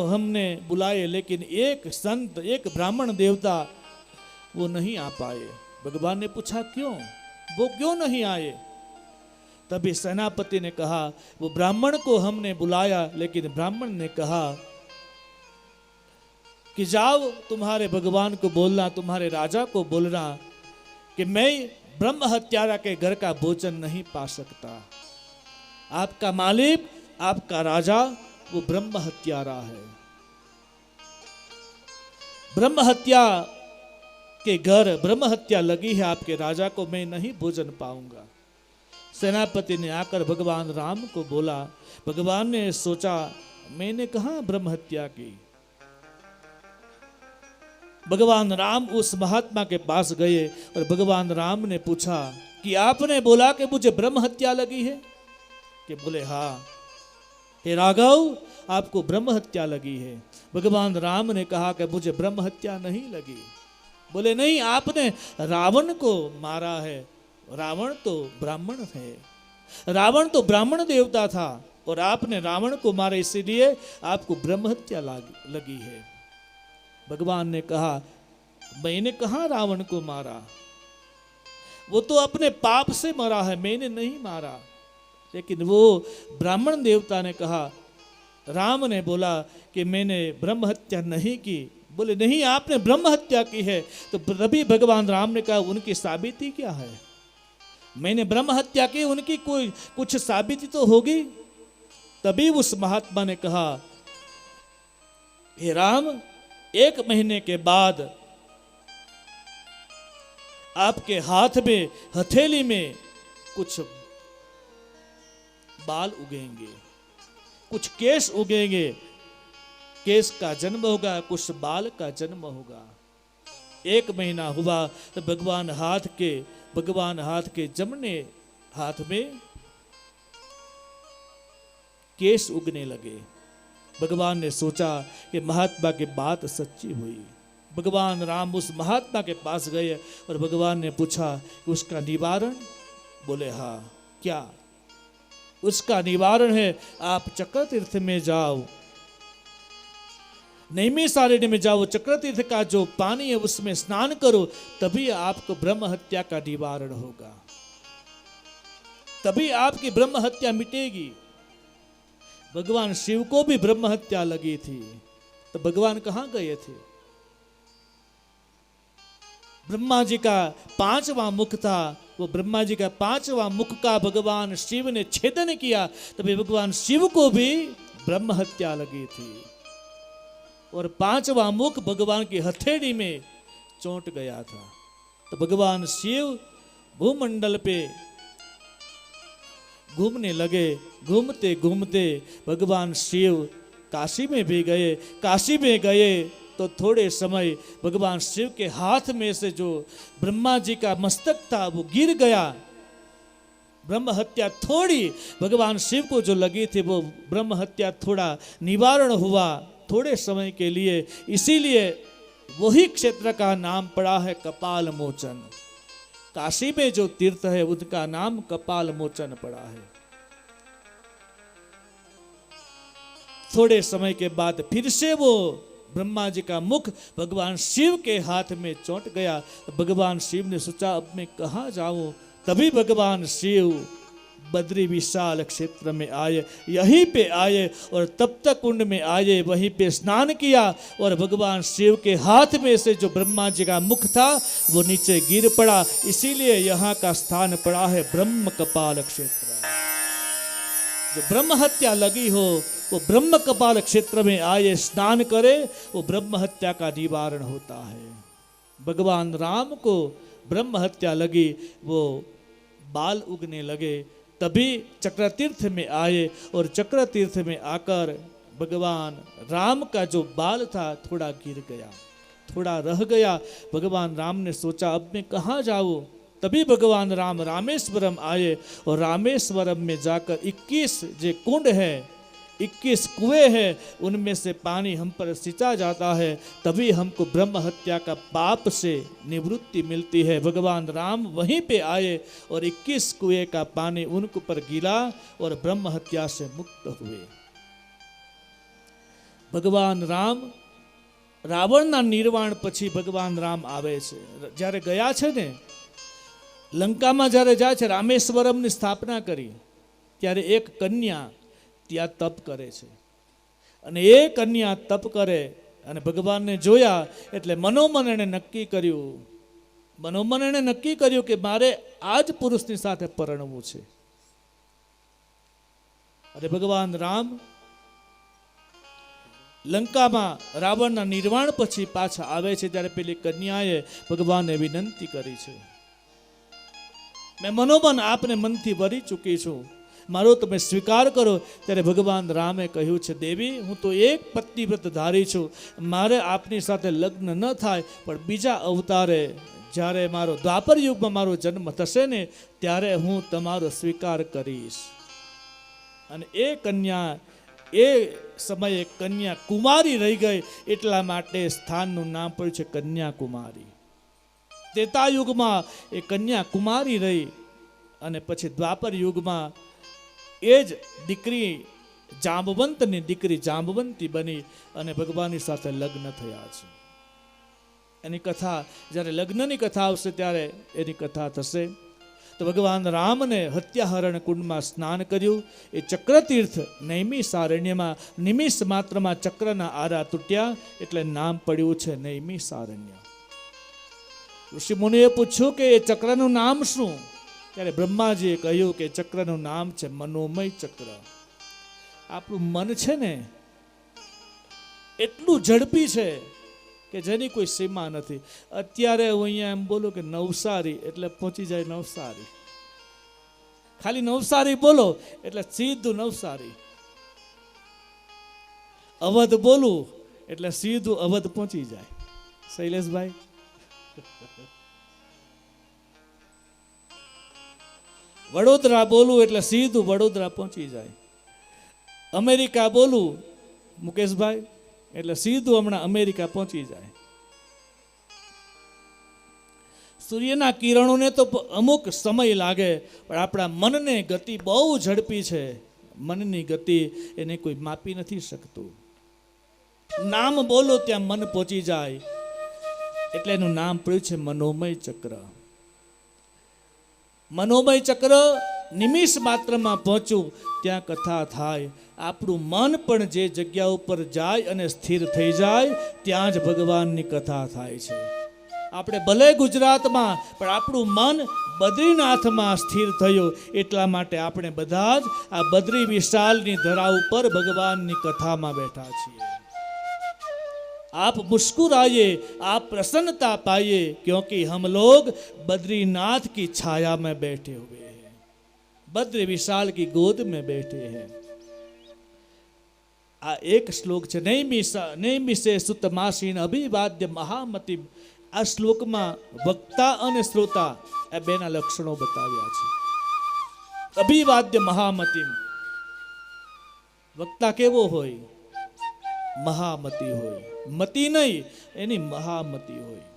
हमने बुलाए, लेकिन एक संत, एक ब्राह्मण देवता वो नहीं आ पाए. भगवान ने पूछा क्यों, वो क्यों नहीं आए? तभी सेनापति ने कहा, वो ब्राह्मण को हमने बुलाया, लेकिन ब्राह्मण ने कहा कि जाओ तुम्हारे भगवान को बोलना, तुम्हारे राजा को बोलना कि मैं ब्रह्म हत्यारा के घर का भोजन नहीं पा सकता. आपका मालिक, आपका राजा वो ब्रह्म हत्यारा है. ब्रह्म हत्या के घर ब्रह्म हत्या लगी है, आपके राजा को मैं नहीं भोजन पाऊंगा. सेनापति ने आकर भगवान राम को बोला. भगवान ने सोचा, मैंने कहा ब्रह्म हत्या की. भगवान राम उस महात्मा के पास गए और भगवान राम ने पूछा कि आपने बोला कि मुझे ब्रह्म हत्या लगी है? कि बोले हाँ. हे राघव, आपको ब्रह्म हत्या लगी है. भगवान राम ने कहा कि मुझे ब्रह्म हत्या नहीं लगी. बोले नहीं, आपने रावण को मारा है. रावण तो ब्राह्मण है, रावण तो ब्राह्मण देवता था, और आपने रावण को मारा, इसीलिए आपको ब्रह्म हत्या लगी है. भगवान ने कहा, मैंने कहा रावण को मारा, वो तो अपने पाप से मरा है, मैंने नहीं मारा. लेकिन वो ब्राह्मण देवता ने कहा, राम ने बोला कि मैंने ब्रह्म हत्या नहीं की. बोले नहीं, आपने ब्रह्म हत्या की है. तो तभी भगवान राम ने कहा, उनकी साबिती क्या है? मैंने ब्रह्म हत्या की, उनकी कोई कुछ साबिती तो होगी. तभी उस महात्मा ने कहा, हे राम, 1 महीने के बाद आपके हाथ में, हथेली में कुछ बाल उगेंगे, कुछ केश उगेंगे. केश का जन्म होगा, कुछ बाल का जन्म होगा. 1 महीना हुआ तो भगवान हाथ के जमने हाथ में केश उगने लगे. भगवान ने सोचा कि महात्मा की बात सच्ची हुई. भगवान राम उस महात्मा के पास गए और भगवान ने पूछा कि उसका निवारण? बोले हाँ. क्या? उसका निवारण है, आप चक्रतीर्थ में जाओ, नैमिषारण्य में जाओ, चक्र तीर्थ का जो पानी है उसमें स्नान करो, तभी आपको ब्रह्म हत्या का निवारण होगा, तभी आपकी ब्रह्म हत्या मिटेगी। भगवान शिव को भी ब्रह्म हत्या लगी थी, तो भगवान कहां गए थे? ब्रह्मा जी का 5वां मुख था, वो ब्रह्मा जी का 5वां मुख का भगवान शिव ने छेदन किया, तभी भगवान शिव को भी ब्रह्म हत्या लगी थी। और 5वां मुख भगवान की हथेली में चोट गया था। तो भगवान शिव भूमंडल पे घूमने लगे। घूमते घूमते भगवान शिव काशी में भी गए। काशी में गए तो थोड़े समय भगवान शिव के हाथ में से जो ब्रह्मा जी का मस्तक था वो गिर गया। ब्रह्म हत्या थोड़ी भगवान शिव को जो लगी थी वो ब्रह्म हत्या थोड़ा निवारण हुआ, थोड़े समय के लिए। इसीलिए वही क्षेत्र का नाम पड़ा है कपाल मोचन। काशी में जो तीर्थ है उनका नाम कपाल मोचन पड़ा है। थोड़े समय के बाद फिर से वो ब्रह्मा जी का मुख भगवान शिव के हाथ में चोट गया। भगवान शिव ने सोचा अब मैं कहाँ जाऊं। तभी भगवान शिव बद्री विशाल क्षेत्र में आए, यहीं पे आए और तब तक कुंड में आए, वहीं पे स्नान किया और भगवान शिव के हाथ में से जो ब्रह्मा जी का मुख था वो नीचे गिर पड़ा। इसीलिए यहाँ का स्थान पड़ा है ब्रह्म कपाल क्षेत्र। जो ब्रह्म हत्या लगी हो वो ब्रह्म कपाल क्षेत्र में आए, स्नान करे, वो ब्रह्म हत्या का निवारण होता है। भगवान राम को ब्रह्म हत्या लगी, वो बाल उगने लगे, तभी चक्र तीर्थ में आए और चक्र तीर्थ में आकर भगवान राम का जो बाल था थोड़ा गिर गया, थोड़ा रह गया। भगवान राम ने सोचा अब मैं कहाँ जाऊँ। तभी भगवान राम रामेश्वरम आए और रामेश्वरम में जाकर 21 जो कुंड है, 21 कुएं हैं, उनमें से पानी हम पर सिंचा जाता है, तभी हमको ब्रह्म हत्या का पाप से निवृत्ति मिलती है। भगवान राम वहीं पे आए और 21 कुएं का पानी उनको पर गिरा और ब्रह्म हत्या से मुक्त हुए। भगवान राम રાવણના નિર્વાણ પછી ભગવાન રામ આવે છે। જ્યારે ગયા છે ને લંકામાં, જ્યારે જાય છે, રામેશ્વરમની સ્થાપના કરી ત્યારે એક કન્યા ત્યાં તપ કરે છે અને એ કન્યા તપ કરે અને ભગવાનને જોયા એટલે મનોમન એણે નક્કી કર્યું કે મારે આ જ પુરુષની સાથે પરણવું છે। અને ભગવાન રામ લંકામાં રાવણના નિર્વાણ પછી પાછા આવે છે ત્યારે પેલી કન્યાએ ભગવાનને વિનંતી કરી છે, મેં મનોમન આપને મનથી વરી ચૂકી છું, મારો તમે સ્વીકાર કરો। ત્યારે ભગવાન રામે કહ્યું છે, દેવી હું તો એક પત્નીવ્રત ધારી છું, મારે આપની સાથે લગ્ન ન થાય, પણ બીજા અવતારે જ્યારે મારો દ્વાપર યુગમાં મારો જન્મ થશે ને ત્યારે હું તમારો સ્વીકાર કરીશ। અને એ કન્યા એ સમયે કન્યા કુમારી રહી ગઈ, એટલા માટે સ્થાનનું નામ પડ્યું છે કન્યાકુમારી। ત્રેતા યુગમાં એ કન્યા કુમારી રહી અને પછી દ્વાપર યુગમાં એ જ દીકરી જાંબવંતની દીકરી જાંબવંતી બની અને ભગવાનની સાથે લગ્ન થયા છે। એની કથા જ્યારે લગ્નની કથા આવશે ત્યારે એની કથા થશે। તો ભગવાન રામને હત્યાહરણ કુંડમાં સ્નાન કર્યું। એ ચક્રતીર્થ નૈમિષારણ્યમાં નિમિષ માત્રમાં ચક્રના આરા તૂટ્યા એટલે નામ પડ્યું છે નૈમિષારણ્ય। ઋષિ મુનિએ પૂછ્યું કે એ ચક્રનું નામ શું? ત્યારે બ્રહ્માજીએ કહ્યું કે ચક્રનું નામ છે મનોમય ચક્ર। આપણું મન છે ને એટલું ઝડપી છે કે જેની કોઈ સીમા નથી। અત્યારે હું અહીંયા એમ બોલું કે નવસારી એટલે પહોંચી જાય નવસારી, ખાલી નવસારી બોલો એટલે સીધું નવસારી, અવધ બોલું એટલે સીધું અવધ પહોંચી જાય। શૈલેષભાઈ, વડોદરા બોલું એટલે સીધું વડોદરા પહોંચી જાય। અમેરિકા બોલું મુકેશભાઈ એટલે સીધું હમણાં અમેરિકા પહોંચી જાય। સૂર્યના કિરણોને તો અમુક સમય લાગે, પણ આપણા મનને ગતિ બહુ ઝડપી છે। મનની ગતિ એને કોઈ માપી નથી શકતું। નામ બોલો ત્યાં મન પહોંચી જાય, એટલે એનું નામ પડ્યું છે મનોમય ચક્ર. મનોમય ચક્ર નિમિષ માત્રમાં પહોંચ્યું ત્યાં કથા થાય. આપણું મન પણ જે જગ્યા ઉપર જાય અને સ્થિર થઈ જાય ત્યાં જ ભગવાનની કથા થાય છે. આપણે ભલે ગુજરાતમાં, પણ આપણું મન બદ્રીનાથમાં સ્થિર થયું. એટલા માટે આપણે બધા જ આ બદ્રી વિશાલની ધરા ઉપર ભગવાનની કથામાં બેઠા છીએ. आप मुस्कुराइए, आप प्रसन्नता पाइए, क्योंकि हम लोग बद्रीनाथ की छाया में बैठे हुए हैं, बद्री विशाल की गोद में बैठे हैं. આ એક શ્લોક છે. નૈમિષે સુતમાસીન અભિવાદ્ય મહામતિ. આ શ્લોકમાં વક્તા અને શ્રોતા આ બેના લક્ષણો બતાવ્યા છે. અભિવાદ્ય મહામતિ, વક્તા કેવો હોય? મહામતિ હોય. મતિ નહીં, એની મહામતિ હોય.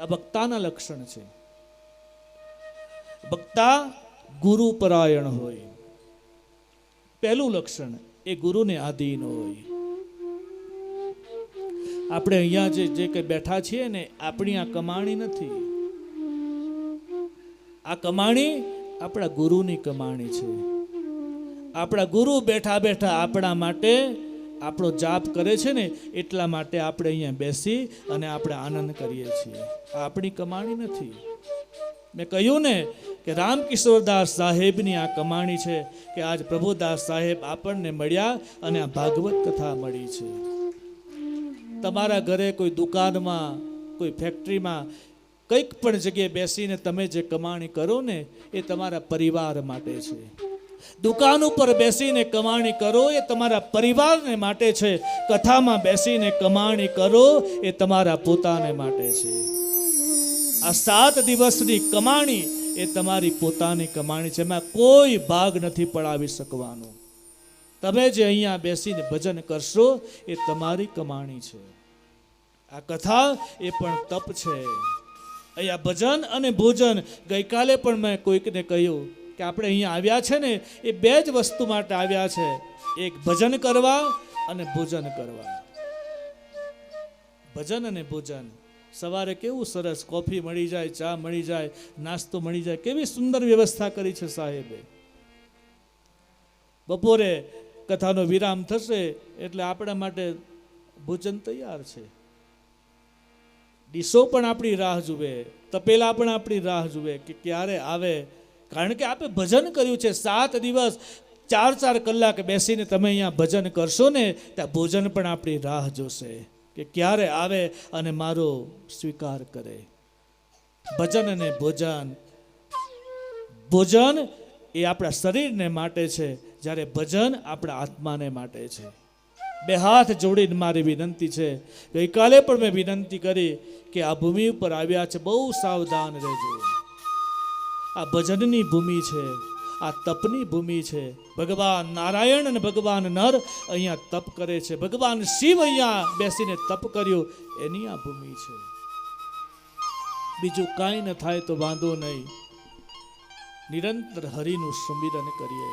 આ વક્તાના લક્ષણ છે. વક્તા ગુરુ પરાયણ હોય. પહેલું લક્ષણ એ ગુરુને આધીન હોય. આપણે અહીંયા જે કંઈ બેઠા છીએ ને, આપણી આ કમાણી નથી. આ કમાણી આપણા ગુરુની કમાણી છે. આપણા ગુરુ બેઠા બેઠા આપણા માટે આપણો જાપ કરે છે ને, એટલા માટે આપણે અહીંયા બેસી અને આપણે આનંદ કરીએ છીએ. આ આપણી કમાણી નથી. મેં કહ્યું ને કે રામકિશોરદાસ સાહેબની આ કમાણી છે કે આજ પ્રભુદાસ સાહેબ આપણને મળ્યા અને આ ભાગવત કથા મળી છે. તમારા ઘરે કોઈ દુકાનમાં, કોઈ ફેક્ટરીમાં, કંઈક પણ જગ્યાએ બેસીને તમે જે કમાણી કરો ને, એ તમારા પરિવાર માટે છે. દુકાન ઉપર બેસીને કમાણી કરો એ તમારા પરિવારને માટે છે. કથામાં બેસીને કમાણી કરો એ તમારા પોતાને માટે છે. આ 7 દિવસની કમાણી એ તમારી પોતાની કમાણી છે. એમાં કોઈ ભાગ નથી પડાવી શકવાનો. તમે જે અહીંયા બેસીને ભજન કરશો એ તમારી કમાણી છે. આ કથા એ પણ તપ છે. અહીંયા ભજન અને ભોજન, ગઈકાલે પણ મેં કોઈકને કહ્યું કે આપણે અહીંયા આવ્યા છે ને, એ 2 જ વસ્તુ માટે આવ્યા છે. એક ભજન કરવા અને ભોજન કરવા. ભજન અને ભોજન. સવારે કેવું સરસ કોફી મળી જાય, ચા મળી જાય, નાસ્તો મળી જાય, કેવી સુંદર વ્યવસ્થા કરી છે સાહેબે. બપોરે કથાનો વિરામ થશે એટલે આપણા માટે ભોજન તૈયાર છે. ડીશો પણ આપણી રાહ જુએ, તપેલા પણ આપણી રાહ જુએ કે ક્યારે આવે. કારણ કે આપણે ભજન કર્યું છે. 7 દિવસ 4-4 કલાક બેસીને તમે અહીંયા ભજન કરશો ને, ત્યાં ભોજન પણ આપણી રાહ જોશે કે ક્યારે આવે અને મારો સ્વીકાર કરે. ભજન અને ભોજન. ભોજન એ આપણા શરીરને માટે છે, જ્યારે ભજન આપણા આત્માને માટે છે. 2 હાથ જોડીને મારી વિનંતી છે. ગઈકાલે પણ મેં વિનંતી કરી કે આ ભૂમિ ઉપર આવ્યા છે, બહુ સાવધાન રહેજો. આ ભજનની ભૂમિ છે, આ તપની ભૂમિ છે. ભગવાન નારાયણ અને ભગવાન નર અહીંયા તપ કરે છે. ભગવાન શિવ અહીંયા બેસીને તપ કર્યું, એની આ ભૂમિ છે. બીજું કાંઈ ન થાય તો વાંધો નહીં, નિરંતર હરિનું સુમિરન કરીએ.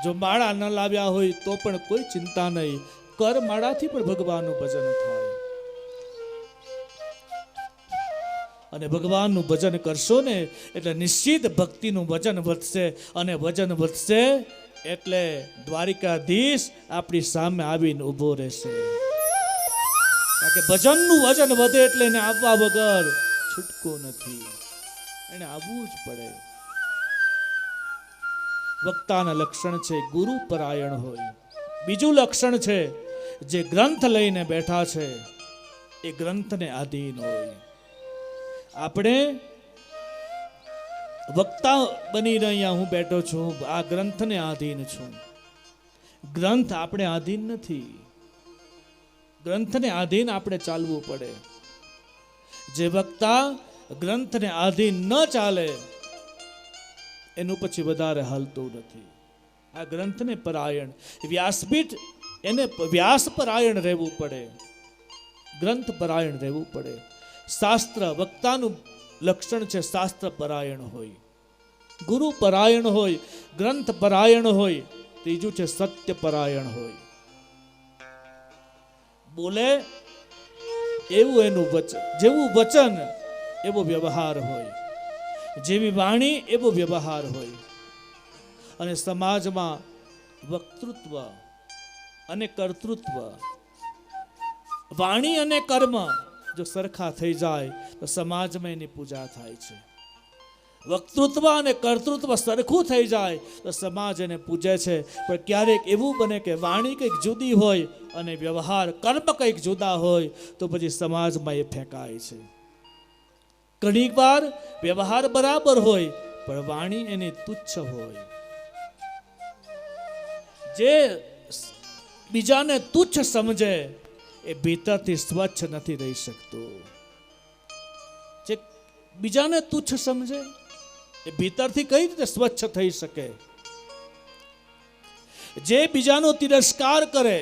જો માળા ન લાવ્યા હોય તો પણ કોઈ ચિંતા નહીં, કર માળાથી પણ ભગવાનનું ભજન થાય. અને ભગવાનનું ભજન કરશો ને એટલે નિશ્ચિત ભક્તિનું વજન વધશે, અને વજન વધશે એટલે દ્વારિકાધીશ આપણી સામે આવીને ઊભો રહેશે. કારણ કે ભજનનું વજન વધે એટલે એને આવવા વગર છૂટકો નથી, એને આવવું જ પડે. વક્તાના લક્ષણ છે ગુરુ પરાયણ હોય. બીજું લક્ષણ છે જે ગ્રંથ લઈને બેઠા છે એ ગ્રંથને આધીન હોય. આપણે વક્તા બનીને અહીંયા હું બેઠો છું, આ ગ્રંથને આધીન છું. ગ્રંથ આપણે આધીન નથી. ગ્રંથને આધીન આપણે ચાલવું પડે. જે વક્તા ગ્રંથને આધીન ન ચાલે એનું પછી વધારે હાલતું નથી. આ ગ્રંથને પરાયણ, વ્યાસપીઠ એને વ્યાસ પરાયણ રહેવું પડે, ગ્રંથ પરાયણ રહેવું પડે. શાસ્ત્ર, વક્તાનું લક્ષણ છે શાસ્ત્ર પરાયણ હોય, ગુરુ પરાયણ હોય, ગ્રંથ પરાયણ હોય. ત્રીજું છે સત્ય પરાયણ હોય. બોલે એવું એનું વચન, જેવું વચન એવો વ્યવહાર હોય, જેવી વાણી એવો વ્યવહાર હોય. અને સમાજમાં વક્તૃત્વ અને કર્તૃત્વ, વાણી અને કર્મ જો સરખા થઈ જાય તો સમાજમાં એની પૂજા થાય છે. વક્તૃત્વ અને કર્તૃત્વ સરખું થઈ જાય તો સમાજ એને પૂજે છે. પણ ક્યારેક એવું બને કે વાણી કંઈક જુદી હોય અને વ્યવહાર કર્મ કંઈક જુદા હોય તો પછી સમાજમાં એ ફેંકાય છે. ઘણીક વાર વ્યવહાર બરાબર હોય પણ વાણી એની તુચ્છ હોય. જે બીજાને તુચ્છ સમજે એ ભીતરથી સ્વચ્છ નથી રહી શકતો. જે બીજાને તુચ્છ સમજે એ ભીતરથી કઈ રીતે સ્વચ્છ થઈ શકે? જે બીજાનો તિરસ્કાર કરે,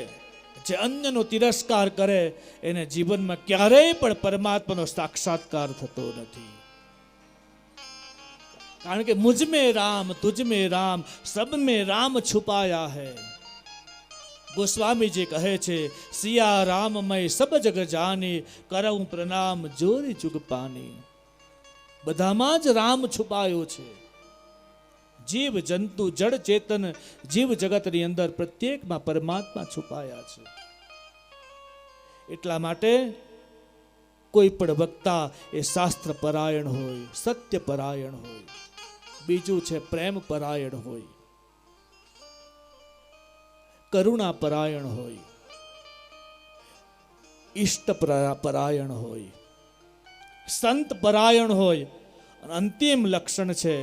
જે અન્યનો તિરસ્કાર કરે, એને જીવનમાં ક્યારેય પણ પરમાત્માનો સાક્ષાત્કાર થતો નથી. કારણ કે મુझ में राम, तुझ में राम, सब में राम છુપાયા है. ગોસ્વામીજી કહે છે, સિયા રામ મય સબ જગ જાની, કરઉં પ્રણામ જોરી જુગ પાની. બધામાં જ રામ છુપાયો છે. જીવ જંતુ જડ ચેતન જીવ જગતની અંદર પ્રત્યેકમાં પરમાત્મા છુપાયા છે. એટલા માટે કોઈ પણ વક્તા એ શાસ્ત્ર પરાયણ હોય, સત્ય પરાયણ હોય, બીજું છે પ્રેમ પરાયણ હોય, કરુણા પરાયણ હોય, ઈષ્ટ પરાયણ હોય, સંત પરાયણ હોય. અને અંતિમ લક્ષણ છે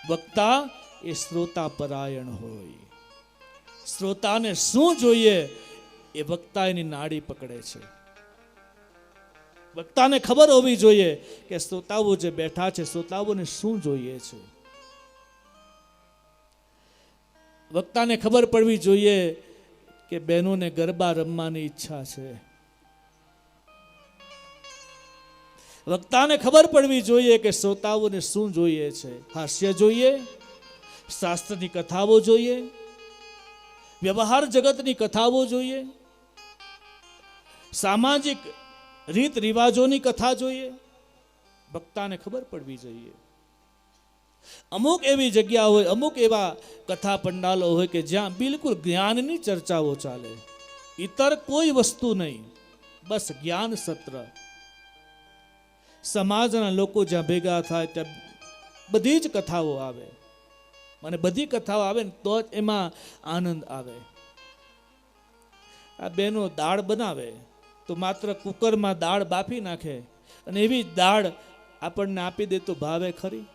વક્તા એ શ્રોતા પરાયણ હોય. શ્રોતાને શું જોઈએ એ વક્તા એની નાડી પકડે છે. વક્તાને ખબર હોવી જોઈએ કે શ્રોતાઓ જે બેઠા છે શ્રોતાઓને શું જોઈએ છે. વક્તાને ખબર પડવી જોઈએ કે બહેનોને ગરબા રમવાની ઈચ્છા છે. વક્તાને ખબર પડવી જોઈએ કે શ્રોતાઓને શું જોઈએ છે. હાસ્ય જોઈએ, શાસ્ત્રની કથાઓ જોઈએ, વ્યવહાર જગતની કથાઓ જોઈએ, સામાજિક રીત રિવાજોની કથા જોઈએ. વક્તાને ખબર પડવી જોઈએ. અમુક એવી જગ્યા હોય, અમુક એવા કથા પંડાલો હોય કે જ્યાં બિલકુલ જ્ઞાનની ચર્ચાઓ ચાલે, ઇતર કોઈ વસ્તુ નહીં, બસ જ્ઞાન સત્ર. સમાજના લોકો જ્યાં ભેગા થાય ત્યાં બધી જ કથાઓ આવે, અને બધી કથાઓ આવે ને તો જ એમાં આનંદ આવે. આ બેનો દાળ બનાવે તો માત્ર કુકરમાં દાળ બાફી નાખે અને એવી દાળ આપણને આપી દે તો ભાવે ખરી?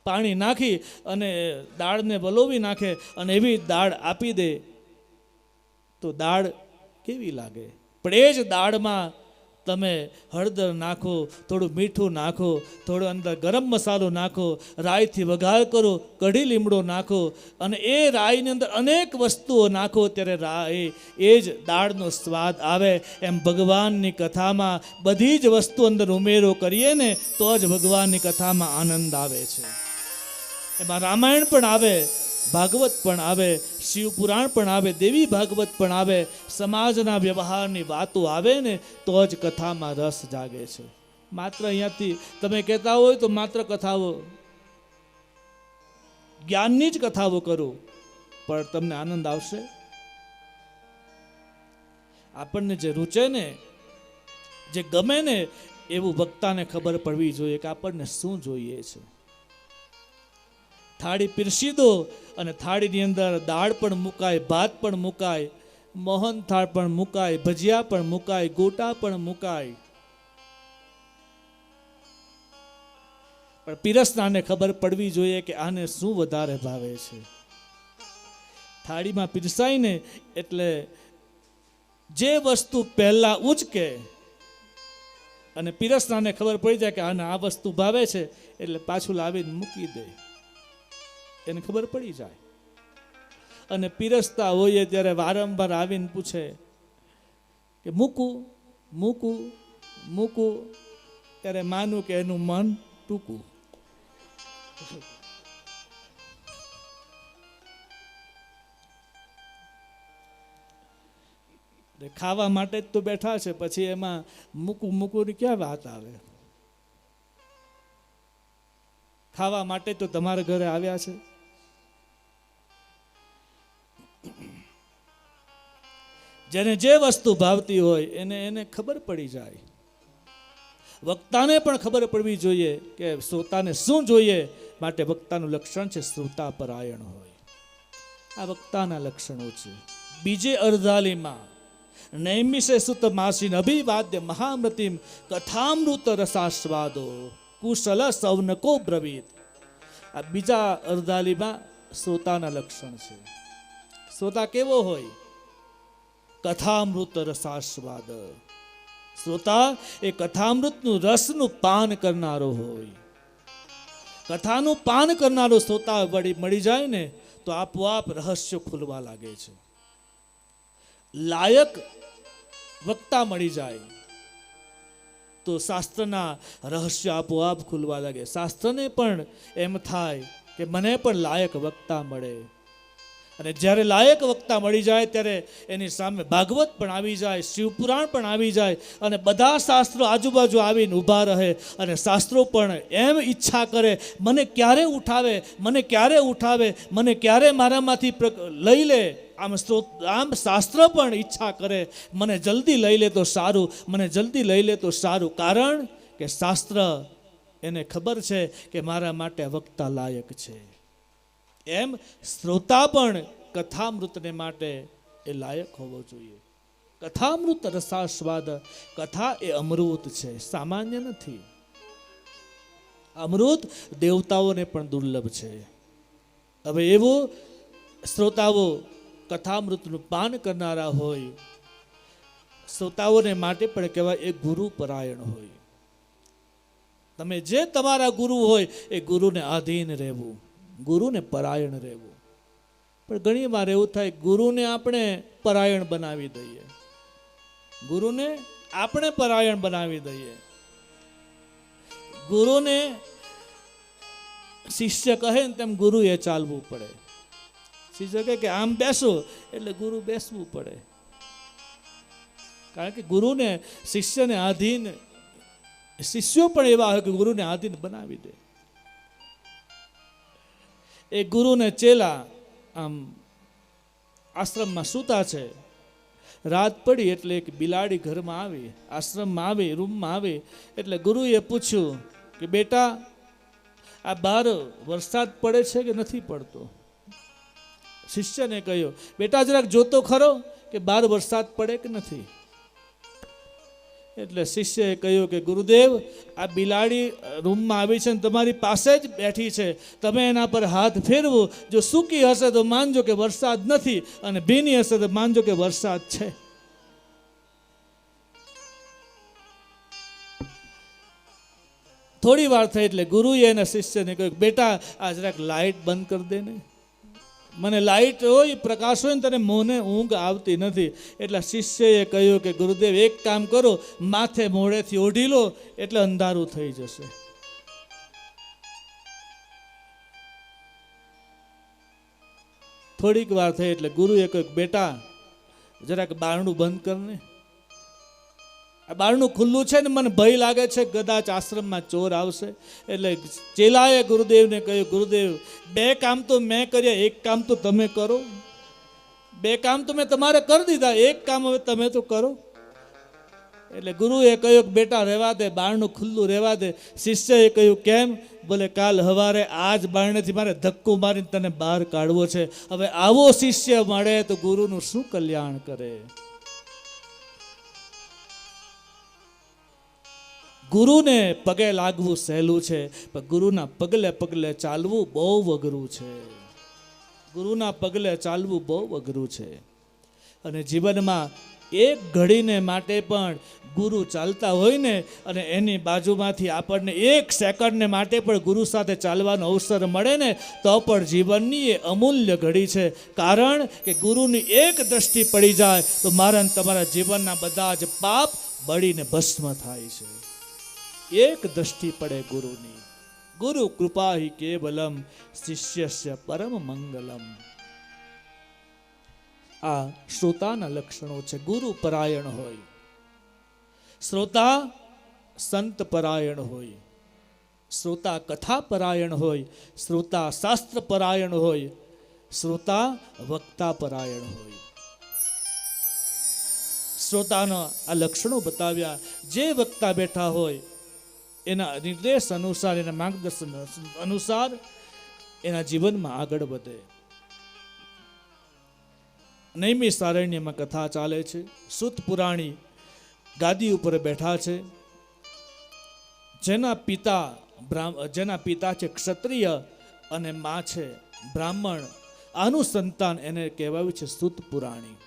પાણી નાખી અને દાળને વલોવી નાખે અને એવી દાળ આપી દે તો દાળ કેવી લાગે? પણ એ જ દાળમાં તમે હળદર નાખો, થોડું મીઠું નાખો, થોડો અંદર ગરમ મસાલો નાખો, રાઈથી વઘાર કરો, કઢી લીમડો નાખો અને એ રાઈની અંદર અનેક વસ્તુઓ નાખો ત્યારે રાઈ એ જ દાળનો સ્વાદ આવે. એમ ભગવાનની કથામાં બધી જ વસ્તુ અંદર ઉમેરો કરીએ ને તો જ ભગવાનની કથામાં આનંદ આવે છે. એમાં રામાયણ પણ આવે, ભાગવત પણ આવે, શિવપુરાણ પણ આવે, દેવી ભાગવત પણ આવે. સમાજના વ્યવહારની વાતો આવે ને તો જ કથામાં રસ જાગે છે. માત્ર અહીંયાથી તમે કહેતા હોય તો માત્ર કથાઓ, જ્ઞાનની જ કથાઓ કરો, પણ તમને આનંદ આવશે? આપણને જે રૂચે ને, જે ગમે ને એવું વક્તાને ખબર પડવી જોઈએ કે આપણને શું જોઈએ છે. થાળી પીરસી દો અને થાળીની અંદર દાળ પણ મુકાય, ભાત પણ મુકાય, મોહન થાળ પણ મુકાય, ભજીયા પણ મુકાય, ગોટા પણ મુકાય. પણ પીરસનારને ખબર પડવી જોઈએ કે આને શું વધારે ભાવે છે. થાળીમાં પીરસાય ને એટલે જે વસ્તુ પહેલા ઉચકે અને પીરસનારને ખબર પડી જાય કે આને આ વસ્તુ ભાવે છે એટલે પાછું લાવીને મૂકી દે, એને ખબર પડી જાય. અને પીરસતા હોઈએ ત્યારે વારંવાર આવીને પૂછે કે મૂકું મૂકું મૂકું, ત્યારે માનું કે એનું મન ટૂંકું. ખાવા માટે જ તો બેઠા છે, પછી એમાં મૂકું ની ક્યાં વાત આવે? ખાવા માટે તો તમારા ઘરે આવ્યા છે. જેને જે વસ્તુ ભાવતી હોય એને ખબર પડી જાય. વક્તાને પણ ખબર પડવી જોઈએ કે શ્રોતાને શું જોઈએ. માટે વક્તાનું લક્ષણ છે શ્રોતા પરાયણ હોય. આ વક્તાના લક્ષણો છે. બીજે અર્ધાલીમાં નૈમિષે સુત માસીન અભિવાદ્ય મહામૃતિમ કથામૃત રસાસ્વાદો કુશલ સૌનકો બ્રવીત. આ બીજા અર્ધાલીમાં શ્રોતાના લક્ષણ છે. શ્રોતા કેવો હોય? કથામૃત રસાસ્વાદ. શ્રોતા એ કથામૃતનું રસનું પાન કરનારો હોય. કથાનું પાન કરનારો શ્રોતા મળી જાય ને તો આપોઆપ રહસ્ય ખુલવા લાગે છે. લાયક વક્તા મળી જાય તો શાસ્ત્રના રહસ્ય આપોઆપ ખુલવા લાગે. શાસ્ત્રને પણ એમ થાય કે મને પણ લાયક વક્તા મળે. અને જ્યારે લાયક વક્તા મળી જાય ત્યારે એની સામે ભાગવત પણ આવી જાય, શિવપુરાણ પણ આવી જાય, અને બધા શાસ્ત્રો આજુબાજુ આવીને ઊભા રહે. અને શાસ્ત્રો પણ એમ ઈચ્છા કરે મને ક્યારે ઉઠાવે, મને ક્યારે ઉઠાવે, મને ક્યારે મારામાંથી લઈ લે. આમ શાસ્ત્ર પણ ઈચ્છા કરે મને જલ્દી લઈ લે તો સારું, મને જલ્દી લઈ લે તો સારું. કારણ કે શાસ્ત્ર એને ખબર છે કે મારા માટે વક્તા લાયક છે. એમ શ્રોતા પણ કથામૃતને માટે એ લાયક હોવો જોઈએ. કથામૃત રસાસ્વાદ. કથા એ અમૃત છે, સામાન્ય નથી. અમૃત દેવતાઓને પણ દુર્લભ છે. હવે એવું શ્રોતાઓ કથામૃતનું પાન કરનારા હોય. શ્રોતાઓને માટે પણ કહેવાય એ ગુરુ પરાયણ હોય. તમે જે તમારા ગુરુ હોય એ ગુરુને આધીન રહેવું, ગુરુને પરાયણ રહેવું. પણ ઘણી વાર એવું થાય ગુરુને આપણે પરાયણ બનાવી દઈએ, ગુરુને આપણે પરાયણ બનાવી દઈએ. ગુરુને શિષ્ય કહે ને તેમ ગુરુએ ચાલવું પડે. શિષ્ય કહે કે આમ બેસો એટલે ગુરુ બેસવું પડે. કારણ કે ગુરુને શિષ્યને આધીન, શિષ્યો પણ એવા હોય કે ગુરુને આધીન બનાવી દે. એ ગુરુને ચેલા આમ આશ્રમમાં સૂતા છે. રાત પડી એટલે એક બિલાડી ઘરમાં આવી, આશ્રમમાં આવી, રૂમમાં આવી. એટલે ગુરુએ પૂછ્યું કે બેટા આ બહાર વરસાદ પડે છે કે નથી પડતો? શિષ્યને કહ્યું બેટા જરાક જોતો ખરો કે બહાર વરસાદ પડે કે નથી. એટલે શિષ્યએ કહ્યું કે ગુરુદેવ આ બિલાડી રૂમમાં આવી છે ને તમારી પાસે જ બેઠી છે, તમે એના પર હાથ ફેરવો, જો સૂકી હશે તો માનજો કે વરસાદ નથી, અને ભીની હશે તો માનજો કે વરસાદ છે. થોડી વાર થઈ એટલે ગુરુએ એના શિષ્યને કહ્યું બેટા આ જરાક લાઇટ બંધ કરી દે ને, મને લાઇટ હોય પ્રકાશ હોય ને તને મોને ઊંઘ આવતી નથી. એટલે શિષ્યએ કહ્યું કે ગુરુદેવ એક કામ કરો, માથે મોઢેથી ઓઢી લો એટલે અંધારું થઈ જશે. થોડીક વાર થઈ એટલે ગુરુએ કહ્યું બેટા જરાક બારણું બંધ કર ને, આ બારણું ખુલ્લું છે ને મને ભય લાગે છે કદાચ આશ્રમમાં ચોર આવશે. એટલે ચેલાએ ગુરુદેવને કહ્યું ગુરુદેવ બે કામ તો મેં કર્યા, એક કામ તો તમે કરો. બે કામ તો મેં તમારે કરી દીધા, એક કામ હવે તમે તો કરો. એટલે ગુરુએ કહ્યું કે બેટા રહેવા દે, બારણું ખુલ્લું રહેવા દે. શિષ્યએ કહ્યું કેમ? બોલે કાલ હવારે આજ બારણેથી મારે ધક્કો મારીને તને બહાર કાઢવો છે. હવે આવો શિષ્ય મળે તો ગુરુનું શું કલ્યાણ કરે. ગુરુને પગે લાગવું સહેલું છે, પણ ગુરુના પગલે પગલે ચાલવું બહુ અઘરું છે. ગુરુના પગલે ચાલવું બહુ અઘરું છે. અને જીવનમાં એક ઘડીને માટે પણ ગુરુ ચાલતા હોય ને, અને એની બાજુમાંથી આપણને એક સેકન્ડને માટે પણ ગુરુ સાથે ચાલવાનો અવસર મળે ને, તો પણ જીવનની એ અમૂલ્ય ઘડી છે. કારણ કે ગુરુની એક દ્રષ્ટિ પડી જાય તો મારા ને તમારા જીવનના બધા જ પાપ બળીને ભસ્મ થાય છે. એક દ્રષ્ટિ પડે ગુરુની. ગુરુ કૃપા હિ કેવલમ શિષ્યસ્ય પરમ મંગલમ. આ શ્રોતાના લક્ષણો છે. ગુરુ પરાયણ હોય, શ્રોતા સંત પરાયણ હોય, શ્રોતા કથા પરાયણ હોય, શ્રોતા શાસ્ત્ર પરાયણ હોય, શ્રોતા વક્તા પરાયણ હોય. શ્રોતાના આ લક્ષણો બતાવ્યા. જે વક્તા બેઠા હોય એના નિર્દેશ અનુસાર, એના માર્ગદર્શન અનુસાર એના જીવનમાં આગળ વધે. નૈમિષ સારણ્યમાં કથા ચાલે છે. સૂત પુરાણી ગાદી ઉપર બેઠા છે. જેના પિતા છે ક્ષત્રિય અને માં છે બ્રાહ્મણ, આનું સંતાન એને કહેવાયું છે સૂત પુરાણી.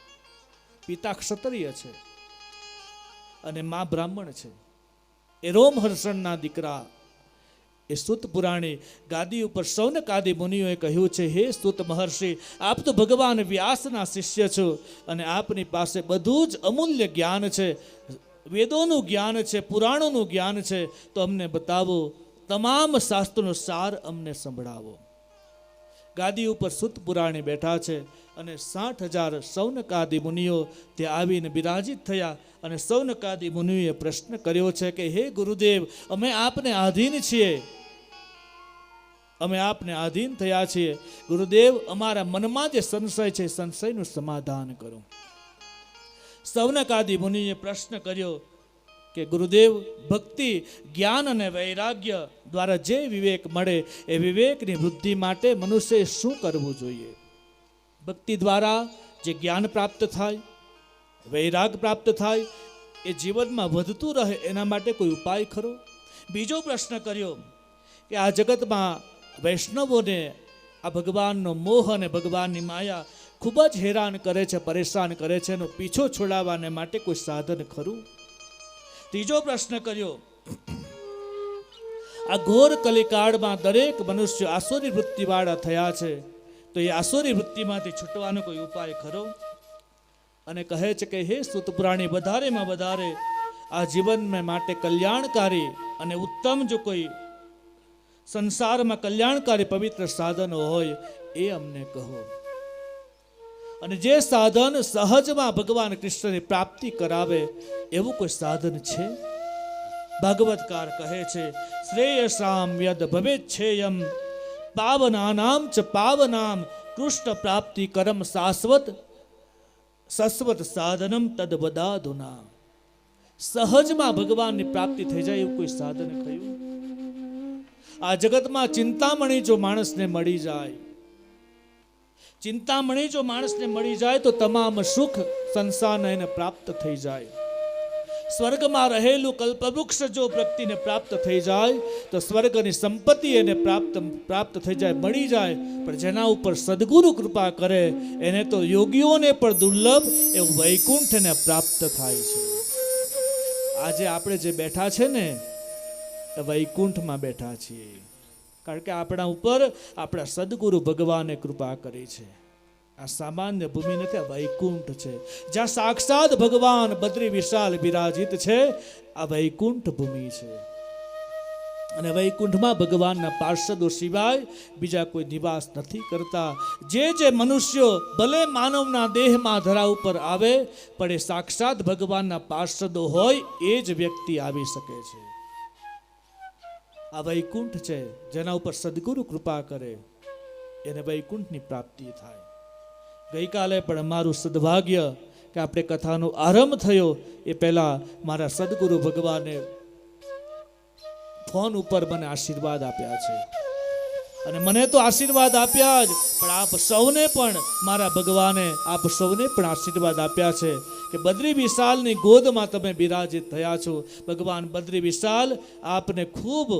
પિતા ક્ષત્રિય છે અને માં બ્રાહ્મણ છે. એ રોમહર્ષણના દીકરા એ સૂત પુરાણી ગાદી ઉપર સૌનકાદિ મુનિઓએ કહ્યું છે, હે સૂત મહર્ષિ, આપ તો ભગવાન વ્યાસના શિષ્ય છો અને આપની પાસે બધું જ અમૂલ્ય જ્ઞાન છે, વેદોનું જ્ઞાન છે, પુરાણોનું જ્ઞાન છે, તો અમને બતાવો, તમામ શાસ્ત્રોનો સાર અમને સંભળાવો. ગાદી ઉપર સૂત પુરાણી બેઠા છે અને 60,000 સૌનકાદિ મુનિઓ ત્યાં આવીને બિરાજિત થયા. અને સૌનકાદિ મુનિએ પ્રશ્ન કર્યો છે કે હે ગુરુદેવ, અમે આપને આધીન છીએ, અમે આપને આધીન થયા છીએ. ગુરુદેવ, અમારા મનમાં જે સંશય છે, સંશયનું સમાધાન કરો. સૌનકાદિ મુનિએ પ્રશ્ન કર્યો કે ગુરુદેવ, ભક્તિ, જ્ઞાન અને વૈરાગ્ય દ્વારા જે વિવેક મળે એ વિવેકની વૃદ્ધિ માટે મનુષ્યએ શું કરવું જોઈએ? ભક્તિ દ્વારા જે જ્ઞાન પ્રાપ્ત થાય, વૈરાગ પ્રાપ્ત થાય, એ જીવનમાં વધતું રહે એના માટે કોઈ ઉપાય ખરો? બીજો પ્રશ્ન કર્યો કે આ જગતમાં વૈષ્ણવોને આ ભગવાનનો મોહ અને ભગવાનની માયા ખૂબ જ હેરાન કરે છે, પરેશાન કરે છે, એનો પીછો છોડાવવાને માટે કોઈ સાધન ખરું? ત્રીજો પ્રશ્ન કર્યો, આ ઘોર કલિકાળમાં દરેક મનુષ્ય આસુરી વૃત્તિવાળા થયા છે, તો એ આસુરી વૃત્તિમાંથી છૂટવાનો કોઈ ઉપાય ખરો? અને કહે છે કે હે સૂત પુરાણી, વધારેમાં વધારે આ જીવન માટે કલ્યાણકારી અને ઉત્તમ જો કોઈ સંસારમાં કલ્યાણકારી પવિત્ર સાધનો હોય એ અમને કહો. અને જે સાધન સહજમાં ભગવાન કૃષ્ણની પ્રાપ્તિ કરાવે એવું કોઈ સાધન છે? ભાગવતકાર કહે છે, શ્રેયસામ યદ ભવેચ્છેયમ પાવનાનામ ચ પાવનામ કૃષ્ણ પ્રાપ્તિ કરમ શાશ્વત સસ્વત સાધનમ તદ વદાધુના. સહજમાં ભગવાનની પ્રાપ્તિ થઈ જાય એવું કોઈ સાધન કયું? આ જગતમાં ચિંતામણી જો માણસને મળી જાય, ચિંતામણી જો માણસને મળી જાય તો તમામ સુખ સંસારના એને પ્રાપ્ત થઈ જાય. સ્વર્ગમાં રહેલું કલ્પવૃક્ષ જો વ્યક્તિને પ્રાપ્ત થઈ જાય તો સ્વર્ગની સંપત્તિ એને પ્રાપ્ત થઈ જાય, મળી જાય. પણ જેના ઉપર સદગુરુ કૃપા કરે એને તો યોગીઓને પણ દુર્લભ એવું વૈકુંઠને પ્રાપ્ત થાય છે. આજે આપણે જે બેઠા છે ને એ વૈકુંઠમાં બેઠા છીએ, કારણ કે આપણા ઉપર આપણા સદગુરુ ભગવાને કૃપા કરી છે. આ સામાન્ય ભૂમિ નથી, આ વૈકુંઠ છે, જ્યાં સાક્ષાત ભગવાન બદ્રી વિશાલ બિરાજિત છે. આ વૈકુંઠ ભૂમિ છે અને વૈકુંઠમાં ભગવાનના પાર્ષદો સિવાય બીજા કોઈ નિવાસ નથી કરતા. જે મનુષ્યો ભલે માનવના દેહમાં ધરા ઉપર આવે, પણ એ સાક્ષાત ભગવાનના પાર્ષદો હોય એ જ વ્યક્તિ આવી શકે છે. આ વૈકુંઠ છે, જેના ઉપર સદગુરુ કૃપા કરે એને વૈકુંઠની પ્રાપ્તિ થાય. ગઈકાલે પણ મારું સદભાગ્ય કે આપણે કથાનો આરંભ થયો એ પહેલા મારા સદગુરુ ભગવાને ફોન ઉપર મને આશીર્વાદ આપ્યા છે. અને મને તો આશીર્વાદ આપ્યા જ, પણ આપ સૌને પણ મારા ભગવાને આપ સૌને પણ આશીર્વાદ આપ્યા છે કે બદ્રી વિશાલની ગોદમાં તમે બિરાજિત થયા છો. ભગવાન બદ્રી વિશાલ આપને ખૂબ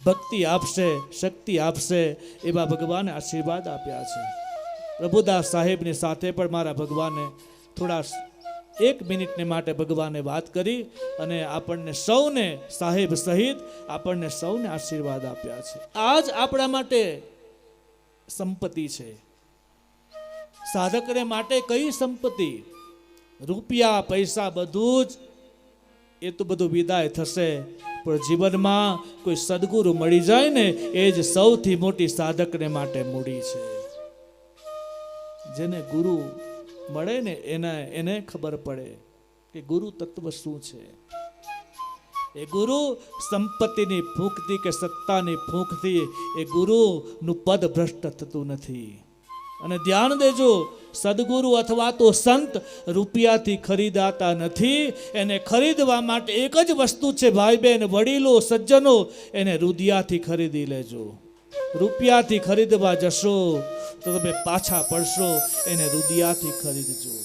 ભક્તિ આપશે, શક્તિ આપશે, એવા ભગવાને આશીર્વાદ આપ્યા છે. પ્રભુદાસ સાહેબની સાથે પણ મારા ભગવાને થોડા 1 મિનિટને માટે ભગવાને વાત કરી અને આપણને સૌને, સાહેબ સહિત આપણને સૌને આશીર્વાદ આપ્યા છે. આ જ આપણા માટે સંપત્તિ છે. સાધકને માટે કઈ સંપત્તિ? રૂપિયા, પૈસા બધું જ એ તો બધું વિદાય થશે, પણ જીવનમાં કોઈ સદગુરુ મળી જાય ને એ જ સૌથી મોટી સાધકને માટે મૂડી છે. જેને ગુરુ મળે ને એને ખબર પડે કે ગુરુ તત્વ શું છે. એ ગુરુ સંપત્તિની ભૂખથી કે સત્તાની ભૂખથી એ ગુરુનું પદ ભ્રષ્ટ થતું નથી. અને ધ્યાન દેજો, સદગુરુ અથવા તો સંત રૂપિયાથી ખરીદાતા નથી. એને ખરીદવા માટે એક જ વસ્તુ છે ભાઈ બહેન, વડીલો સજ્જનો, એને રુદિયાથી ખરીદી લેજો. રૂપિયાથી ખરીદવા જશો તો તમે પાછા પડશો. એને રુદિયાથી ખરીદજો.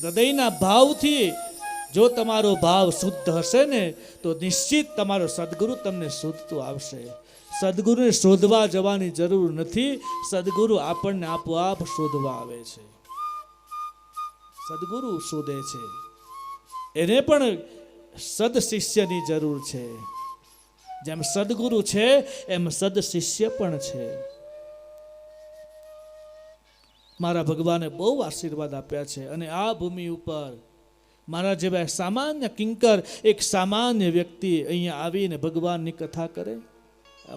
હૃદયના ભાવથી જો તમારો ભાવ શુદ્ધ હશે ને તો નિશ્ચિત તમારો સદગુરુ તમને શોધતો આવશે. સદગુરુને શોધવા જવાની જરૂર નથી. સદગુરુ આપણને આપોઆપ શોધવા આવે છે. સદગુરુ શોધે છે. એને પણ સદ શિષ્યની જરૂર છે. જેમ સદગુરુ છે એમ સદ શિષ્ય પણ છે. મારા ભગવાને બહુ આશીર્વાદ આપ્યા છે. અને આ ભૂમિ ઉપર મારા જેવા સામાન્ય કિંકર, એક સામાન્ય વ્યક્તિ અહીંયા આવીને ભગવાનની કથા કરે.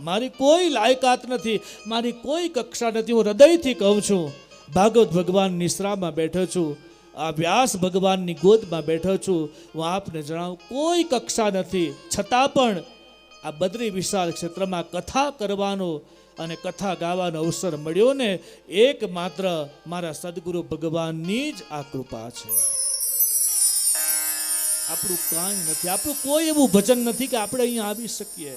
મારી કોઈ લાયકાત નથી, મારી કોઈ કક્ષા નથી. હું હૃદયથી કહું છું, ભાગવત ભગવાન નિશ્રામાં બેઠો છું, આ વ્યાસ ભગવાનની ગોદમાં બેઠો છું. હું આપને જણાવું, કોઈ કક્ષા નથી. છતાં પણ આ બદ્રી વિશાળ ક્ષેત્રમાં કથા કરવાનો અને કથા ગાવાનો અવસર મળ્યો ને, એકમાત્ર મારા સદગુરુ ભગવાનની જ આ કૃપા છે. આપણું કાંઈ નથી, આપણું કોઈ એવું ભજન નથી કે આપણે અહીંયા આવી શકીએ.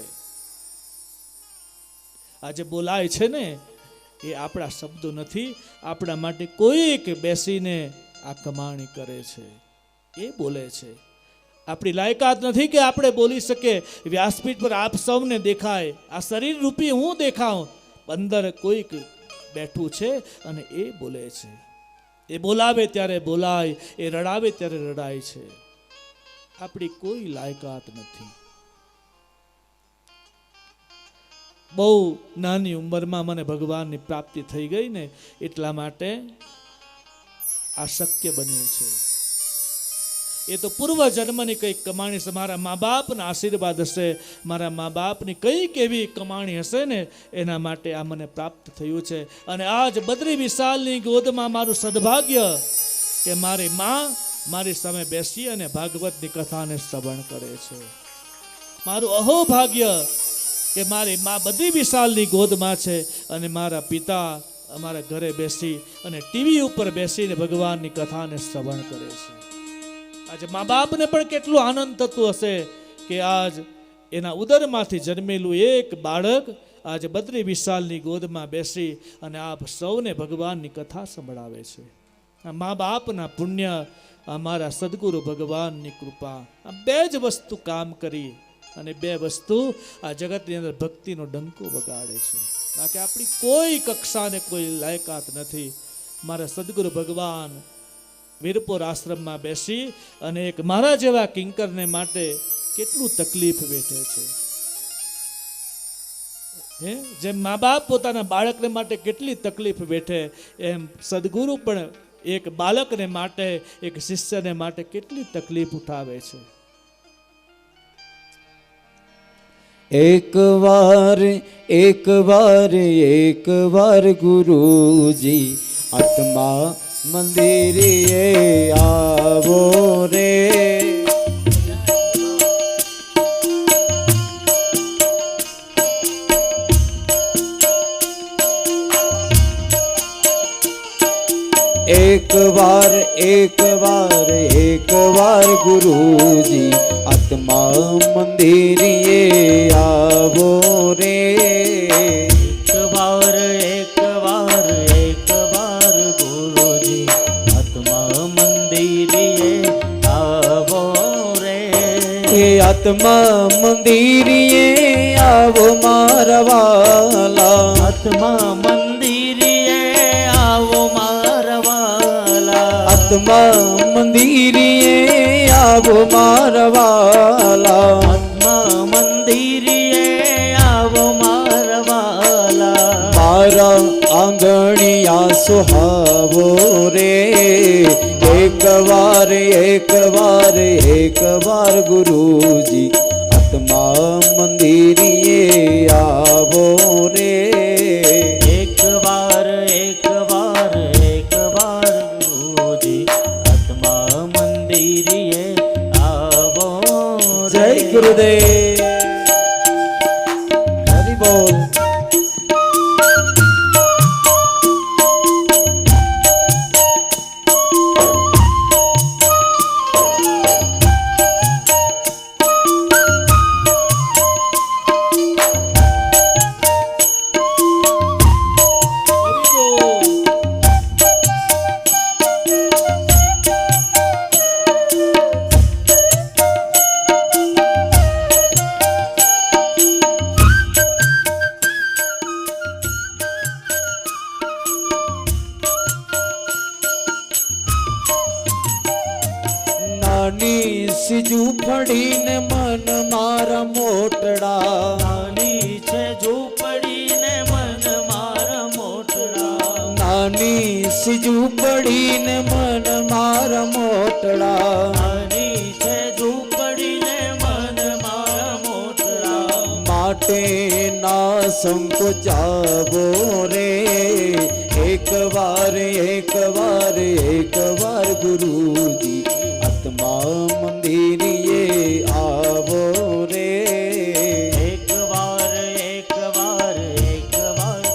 આજે બોલાય છે ને એ આપણા શબ્દો નથી. આપણા માટે કોઈક બેસીને આ કમાણી કરે છે, એ બોલે છે. આપણી લાયકાત નથી કે આપણે બોલી શકીએ. વ્યાસપીઠ પર આપ સૌને દેખાય, આ શરીર રૂપી હું દેખાઉં, અંદર કોઈક બેઠું છે અને એ બોલે છે. એ બોલાવે ત્યારે બોલાય, એ રડાવે ત્યારે રડાય છે. આપણી કોઈ લાયકાત નથી. બહુ નાની ઉંમરમાં મને ભગવાનની પ્રાપ્તિ થઈ ગઈ ને એટલા માટે આ શક્ય બન્યું છે. એ તો પૂર્વ જન્મની કંઈક કમાણી છે. મારા મા બાપના આશીર્વાદ હશે, મારા મા બાપની કંઈક એવી કમાણી હશે ને એના માટે આ મને પ્રાપ્ત થયું છે. અને આજ બદ્રી વિશાલની ગોદમાં મારું સદભાગ્ય કે મારી મા મારી સામે બેસી અને ભાગવતની કથાને શ્રવણ કરે છે. મારું અહોભાગ્ય કે મારી મા બદ્રી વિશાલની ગોદમાં છે અને મારા પિતા અમારા ઘરે બેસી અને ટીવી ઉપર બેસીને ભગવાનની કથાને શ્રવણ કરે છે. આજે મા બાપને પણ કેટલું આનંદ થતું હશે કે આજ એના ઉદરમાંથી જન્મેલું એક બાળક આજે બદ્રી વિશાલની ગોદમાં બેસી અને આપ સૌને ભગવાનની કથા સંભળાવે છે. આ મા બાપના પુણ્ય, અમારા સદગુરુ ભગવાનની કૃપા, આ બે જ વસ્તુ કામ કરી અને બે વસ્તુ આ જગતની અંદર ભક્તિનો ડંકો વગાડે છે. બાકી આપણી કોઈ કક્ષાને કોઈ લાયકાત નથી. મારા સદગુરુ ભગવાન વીરપુર આશ્રમમાં બેસી અને એક મારા જેવા કિંકરને માટે કેટલું તકલીફ વેઠે છે. જેમ મા બાપ પોતાના બાળકને માટે કેટલી તકલીફ વેઠે, એમ સદગુરુ પણ એક બાળકને માટે, એક શિષ્યને માટે કેટલી તકલીફ ઉઠાવે છે. એક વાર ગુરુજી આત્મા મંદિરે આવો રે. એક વાર ગુરુજી આત્મા મંદિરે આવો રે. એક વાર ગુરુજી આત્મા મંદિરે આવો રે. આત્મા મંદિરે આવો મારા વાલા. આત્મા મંદિરે આવો મારા વાલા. આત્મા મંદિરે આવો મારા વાલા. આત્મા મંદિરે આવો મારા વાલા. મારા આંગણિયા સુહાવો રે. એક વાર ગુરુજી આત્મા મંદિરે આવો રે. એક વાર ગુરુજી સીજું ફળીને મન મારા મોટડા નાની છે ઝૂંપડી ને મન મારા મોટડા નાની સીજું પડીને મન મારા મોટડા નાની છે ઝૂંપડી ને મન મારા મોટડા માટે ના સંકોચાવો રે એક વાર ગુરુજી આત્મા મંદિરીએ આવો રે એક વાર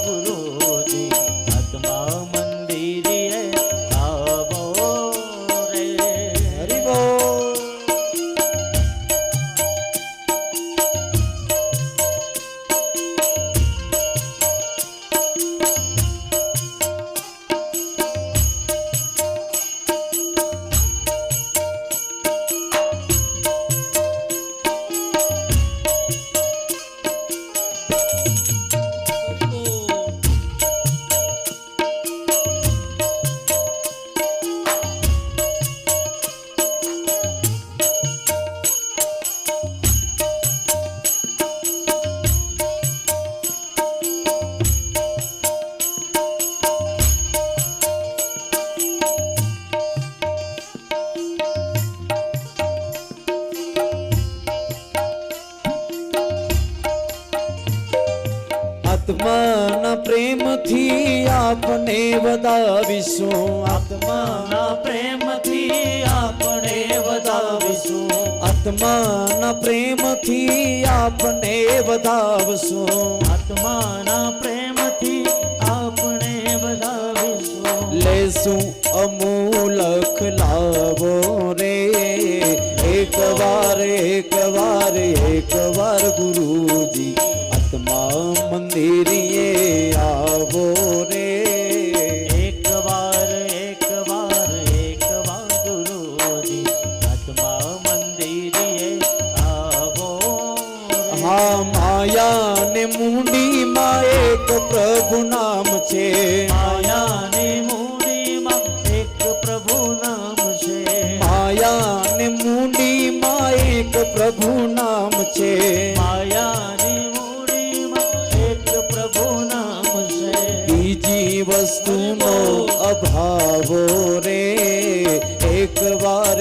ગુરુજી આત્મા મંદિરે આવો રે હરિ બોલ. આત્માના પ્રેમથી આપને વધાવીશું આત્માના પ્રેમથી આપણે વધાવીશું આત્માના પ્રેમથી આપને વધાવશું આત્માના પ્રેમથી આપણે વધાવીશું લેશું અમૂલક લાવો રે એક વાર ગુરુજી આત્મા મંદિરીએ આવો રે એક વાર ગુરુજી આત્મા મંદિરે આવો રે. હા માયા ને મૂડીમાં એક પ્રભુ નામ છે માયાની મૂડીમાં એક પ્રભુ નામ છે માયા ને મૂડીમાં એક પ્રભુ નામ છે માયાની મૂડીમાં એક પ્રભુ નામ છે બીજી વસ્તુનો અભાવો રે એક વાર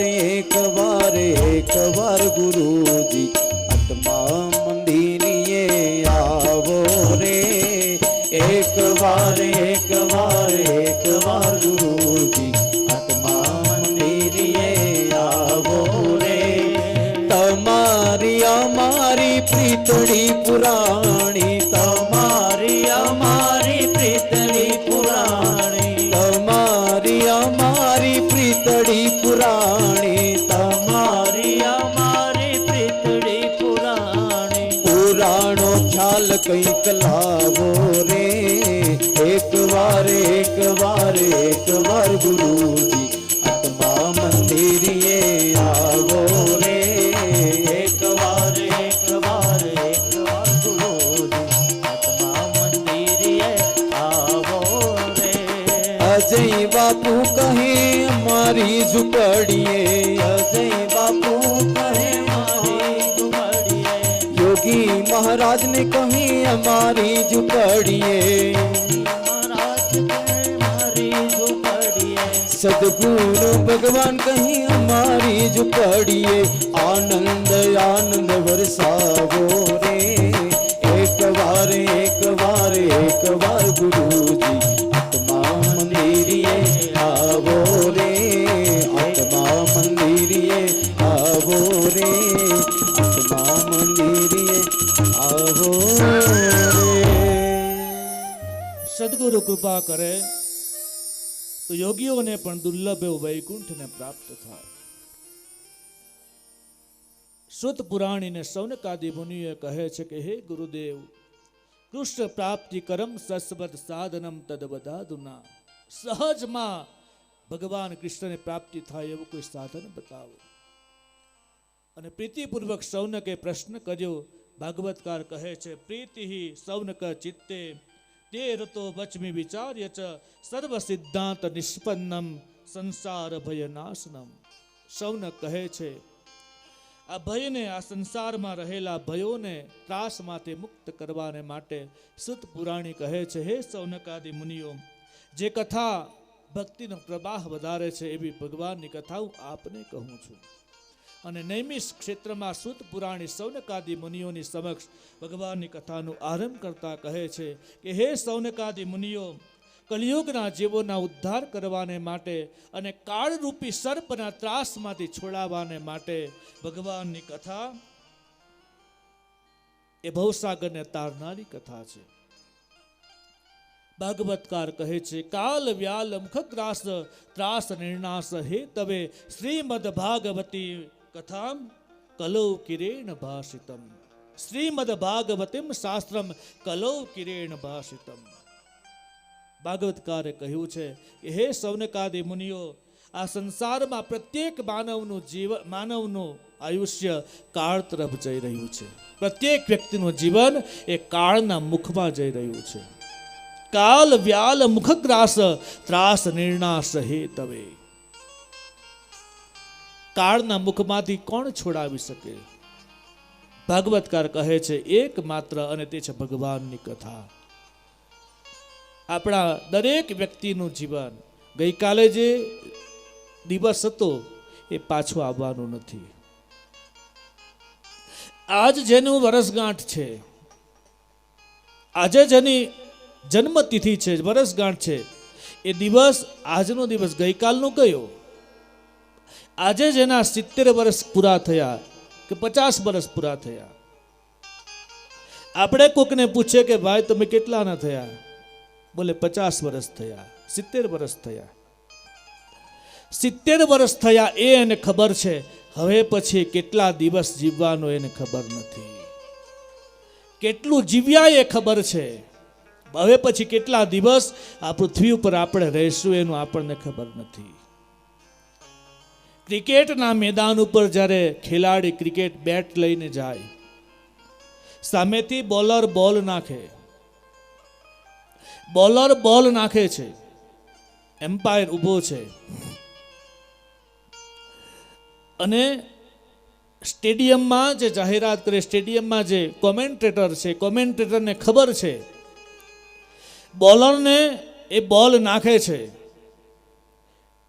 ગુરુજી આત્મા મંદિરીએ આવો રે એક વાર ગુરુજી આત્મા મંદિરીએ આવો રે તમારી અમારી પ્રીતળી પુરાણી તમારી અમારી પ્રીતળી પુરાણી તમારી અમારી પ્રીતળી પુરાણી તમારી અમારી પ્રીતળી પુરાણી પુરાણો ખ્યાલ કંઈક લાવો રે એક વાર ગુરુજી આત્મા મંદિરીએ આવો રે એક વાર ગુરુજી આત્મા મંદિરે આવો રે અજય બાપુ કહે મારી ઝૂંપડીએ અજય બાપુ કહે મારી ઝૂંપડીએ યોગી મહારાજ ને કહે અમારી ઝૂંપડીએ મહારાજ કહે મારી ઝૂંપડીએ સદગુરુ ભગવાન કહી અમારી ઝૂંપડીએ આનંદ વરસાવો રે એક વાર ગુરુજી આત્મા મંદિરીએ આવો રે આત્મા મંદિરીએ આવો રે આત્મા મંદિરીએ આવો રે. સદગુરુ કૃપા કરે તો યોગીઓને પણ દુર્લભ એવું વૈકુંઠને પ્રાપ્ત થાય. સુત પુરાણીને સૌનકાદિ મુનિએ કહે છે કે હે ગુરુદેવ, કૃષ્ણ પ્રાપ્તિ કરમ સસ્વત સાધનમ તદવદાદુના, સહજમાં ભગવાન કૃષ્ણને પ્રાપ્તિ થાય એવું કોઈ સાધન બતાવો. અને પ્રીતિપૂર્વક સૌનકે પ્રશ્ન કર્યો. ભાગવતકાર કહે છે પ્રીતિ સૌનક ચિત્તે તે રતો વચમી વિચાર્ય ચ સર્વ સિદ્ધાંત નિષ્પન્નમ સંસાર ભયનાશનમ. સૌનક કહે છે આ ભયને, આ સંસારમાં રહેલા ભયોને ત્રાસમાંથી મુક્ત કરવાને માટે સુત પુરાણી કહે છે, હે સૌનકાદિ મુનિઓ, જે કથા ભક્તિનો પ્રવાહ વધારે છે એવી ભગવાનની કથા હું આપને કહું છું. અને નૈમિષ ક્ષેત્રમાં સુત પુરાણી સૌનકાદિ મુનિઓની સમક્ષ ભગવાનની કથાનું આરંભ કરતા કહે છે કે હે સૌનકાદિ મુનિઓ, કલિયુગના જીવોના ઉદ્ધાર કરવાને માટે અને કાળરૂપી સર્પના ત્રાસમાંથી છોડાવવાને માટે ભગવાનની કથા એ ભવસાગરને તારનારી કથા છે. ભાગવતકાર કહે છે, કાલ વ્યાલ મુખગ્રાસ ત્રાસ નિર્નાશ હે તવે શ્રીમદ ભાગવતી કથામ કલૌ કિરેણ ભાષિતમ. શ્રીમદ ભાગવતીમ શાસ્ત્રમ કલૌ કિરેણ ભાષિતમ. ભાગવતકારે કહ્યું છે કે હે સૌનકાદિ મુનિઓ, આ સંસારમાં પ્રત્યેક માનવનું આયુષ્ય કાળ તરફ જઈ રહ્યું છે. પ્રત્યેક વ્યક્તિનું જીવન એ કાળના મુખમાં જઈ રહ્યું છે. કાલ વ્યાલ મુખગ્રાસ ત્રાસ નિર્નાશ હે તવે. કાળના મુખમાંથી કોણ છોડાવી શકે? ભાગવતકાર કહે છે એકમાત્ર, અને તે છે ભગવાનની કથા. આપણા દરેક વ્યક્તિનું જીવન ગઈકાલે જે દિવસ હતો એ પાછો આવવાનું નથી. આજ જેનું વર્ષગાંઠ છે, આજે જેની જન્મતિથિ છે, વર્ષગાંઠ છે, એ દિવસ, આજનો દિવસ ગઈકાલનો કયો? આજે જેના 70 વર્ષ પૂરા થયા કે 50 વર્ષ પૂરા થયા, આપણે કોકને પૂછે કે ભાઈ તમે કેટલાના થયા? બોલે 50 વર્ષ થયા, 70 વર્ષ થયા. 70 વર્ષ થયા એ એને ખબર છે, હવે પછી કેટલા દિવસ જીવવાનો એને ખબર નથી. કેટલું જીવ્યા એ ખબર છે, હવે પછી કેટલા દિવસ આ પૃથ્વી ઉપર આપણે રહીશું એનું આપણને ખબર નથી. ક્રિકેટના મેદાન ઉપર જ્યારે ખેલાડી ક્રિકેટ બેટ લઈને જાય, સામેથી બોલર બોલ નાખે, બોલર બોલ નાખે છે, એમ્પાયર ઊભો છે, અને સ્ટેડિયમમાં જે જાહેરાત કરે, સ્ટેડિયમમાં જે કોમેન્ટેટર છે, કોમેન્ટેટરને ખબર છે બોલરને એ બોલ નાખે છે.